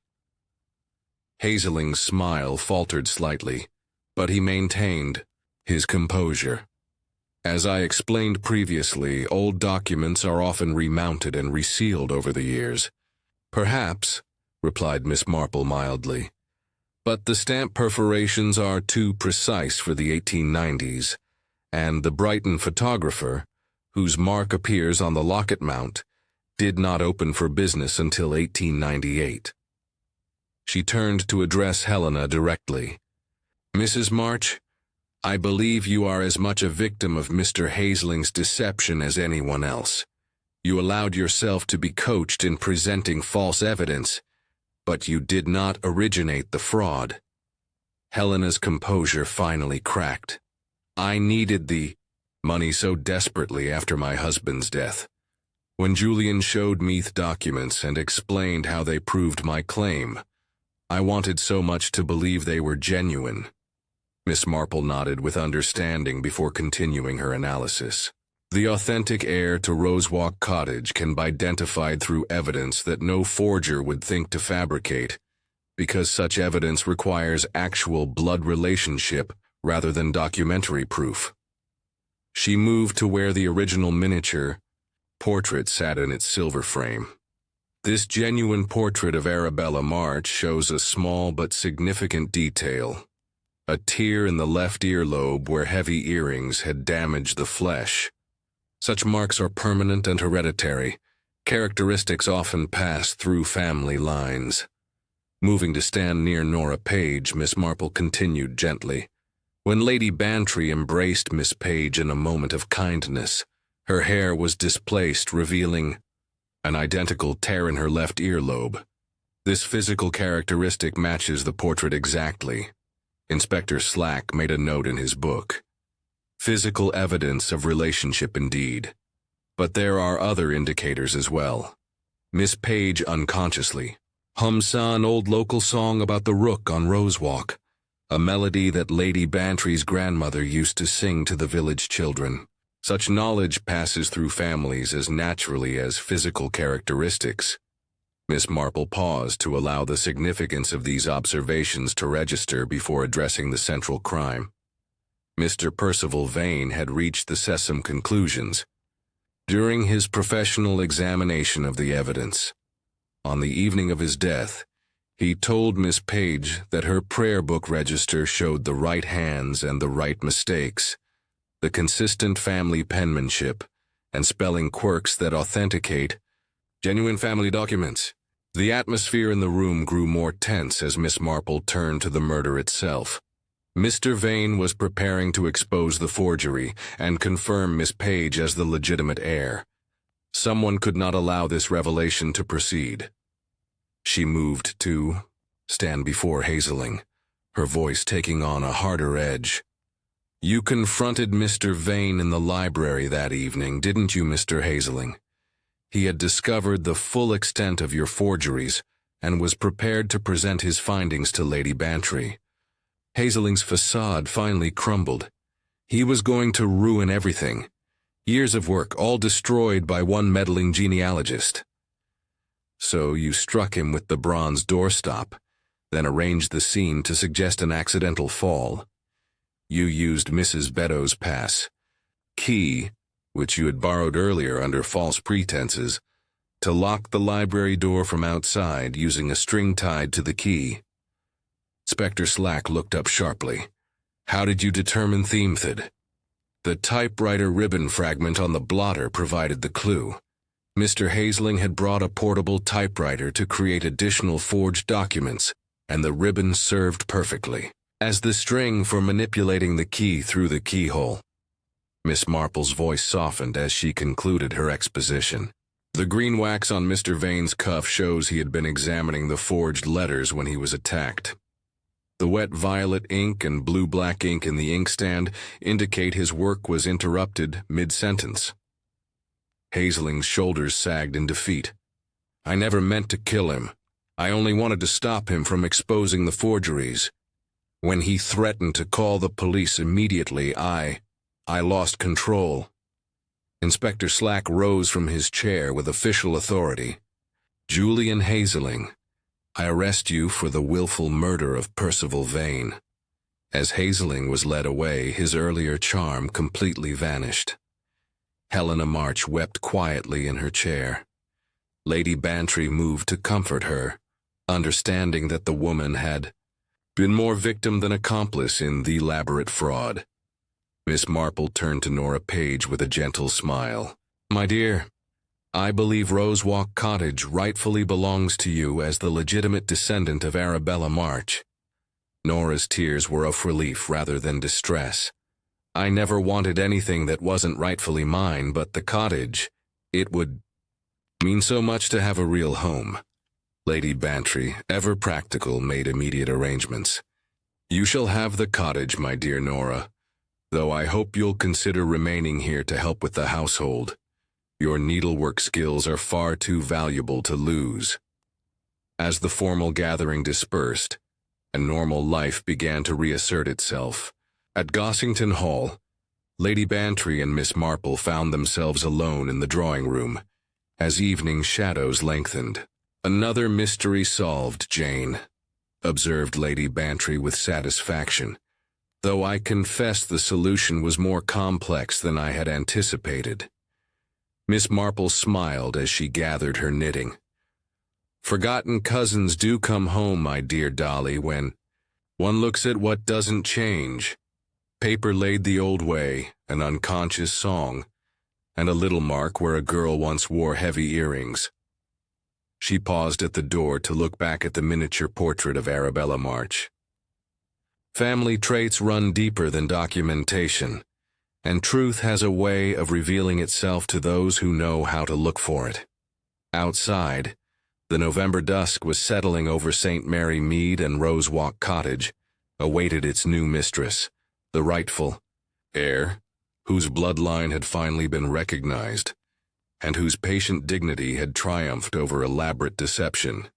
Hazeling's smile faltered slightly, but he maintained his composure. As I explained previously, old documents are often remounted and resealed over the years. Perhaps, replied Miss Marple mildly, but the stamp perforations are too precise for the 1890s, and the Brighton photographer, whose mark appears on the locket mount, did not open for business until 1898. She turned to address Helena directly. Mrs. March, I believe you are as much a victim of Mr. Hazeling's deception as anyone else. You allowed yourself to be coached in presenting false evidence, but you did not originate the fraud. Helena's composure finally cracked. I needed the money so desperately after my husband's death. When Julian showed Meath documents and explained how they proved my claim, I wanted so much to believe they were genuine. Miss Marple nodded with understanding before continuing her analysis. The authentic heir to Rosewalk Cottage can be identified through evidence that no forger would think to fabricate, because such evidence requires actual blood relationship rather than documentary proof. She moved to where the original miniature portrait sat in its silver frame. This genuine portrait of Arabella March shows a small but significant detail: a tear in the left earlobe where heavy earrings had damaged the flesh. Such marks are permanent and hereditary. Characteristics often pass through family lines. Moving to stand near Nora Page, Miss Marple continued gently. When Lady Bantry embraced Miss Page in a moment of kindness, her hair was displaced, revealing an identical tear in her left earlobe. This physical characteristic matches the portrait exactly. Inspector Slack made a note in his book. Physical evidence of relationship indeed. But there are other indicators as well. Miss Page unconsciously hums an old local song about the rook on Rosewalk, a melody that Lady Bantry's grandmother used to sing to the village children. Such knowledge passes through families as naturally as physical characteristics. Miss Marple paused to allow the significance of these observations to register before addressing the central crime. Mr. Percival Vane had reached the sesame conclusions during his professional examination of the evidence. On the evening of his death, he told Miss Page that her prayer book register showed the right hands and the right mistakes, the consistent family penmanship, and spelling quirks that authenticate genuine family documents. The atmosphere in the room grew more tense as Miss Marple turned to the murder itself. Mr. Vane was preparing to expose the forgery and confirm Miss Page as the legitimate heir. Someone could not allow this revelation to proceed. She moved to stand before Hazeling, her voice taking on a harder edge. You confronted Mr. Vane in the library that evening, didn't you, Mr. Hazeling? He had discovered the full extent of your forgeries and was prepared to present his findings to Lady Bantry. Hazeling's facade finally crumbled. He was going to ruin everything. Years of work, all destroyed by one meddling genealogist. So you struck him with the bronze doorstop, then arranged the scene to suggest an accidental fall. You used Mrs. Beddoes' pass key, which you had borrowed earlier under false pretenses, to lock the library door from outside using a string tied to the key. Inspector Slack looked up sharply. How did you determine the method? The typewriter ribbon fragment on the blotter provided the clue. Mr. Hazeling had brought a portable typewriter to create additional forged documents, and the ribbon served perfectly as the string for manipulating the key through the keyhole. Miss Marple's voice softened as she concluded her exposition. The green wax on Mr. Vane's cuff shows he had been examining the forged letters when he was attacked. The wet violet ink and blue-black ink in the inkstand indicate his work was interrupted mid-sentence. Hazeling's shoulders sagged in defeat. I never meant to kill him. I only wanted to stop him from exposing the forgeries. When he threatened to call the police immediately, I lost control. Inspector Slack rose from his chair with official authority. Julian Hazeling, I arrest you for the willful murder of Percival Vane. As Hazeling was led away, his earlier charm completely vanished. Helena March wept quietly in her chair. Lady Bantry moved to comfort her, understanding that the woman had been more victim than accomplice in the elaborate fraud. Miss Marple turned to Nora Page with a gentle smile. My dear, I believe Rosewalk Cottage rightfully belongs to you as the legitimate descendant of Arabella March. Nora's tears were of relief rather than distress. I never wanted anything that wasn't rightfully mine, but the cottage, it would mean so much to have a real home. Lady Bantry, ever practical, made immediate arrangements. You shall have the cottage, my dear Nora, though I hope you'll consider remaining here to help with the household. Your needlework skills are far too valuable to lose. As the formal gathering dispersed, a normal life began to reassert itself. At Gossington Hall, Lady Bantry and Miss Marple found themselves alone in the drawing room, as evening shadows lengthened. "Another mystery solved, Jane," observed Lady Bantry with satisfaction, though I confess the solution was more complex than I had anticipated. Miss Marple smiled as she gathered her knitting. "Forgotten cousins do come home, my dear Dolly, when one looks at what doesn't change. Paper laid the old way, an unconscious song, and a little mark where a girl once wore heavy earrings." She paused at the door to look back at the miniature portrait of Arabella March. Family traits run deeper than documentation, and truth has a way of revealing itself to those who know how to look for it. Outside, the November dusk was settling over St. Mary Mead and Rose Walk Cottage, awaited its new mistress, the rightful heir, whose bloodline had finally been recognized, and whose patient dignity had triumphed over elaborate deception.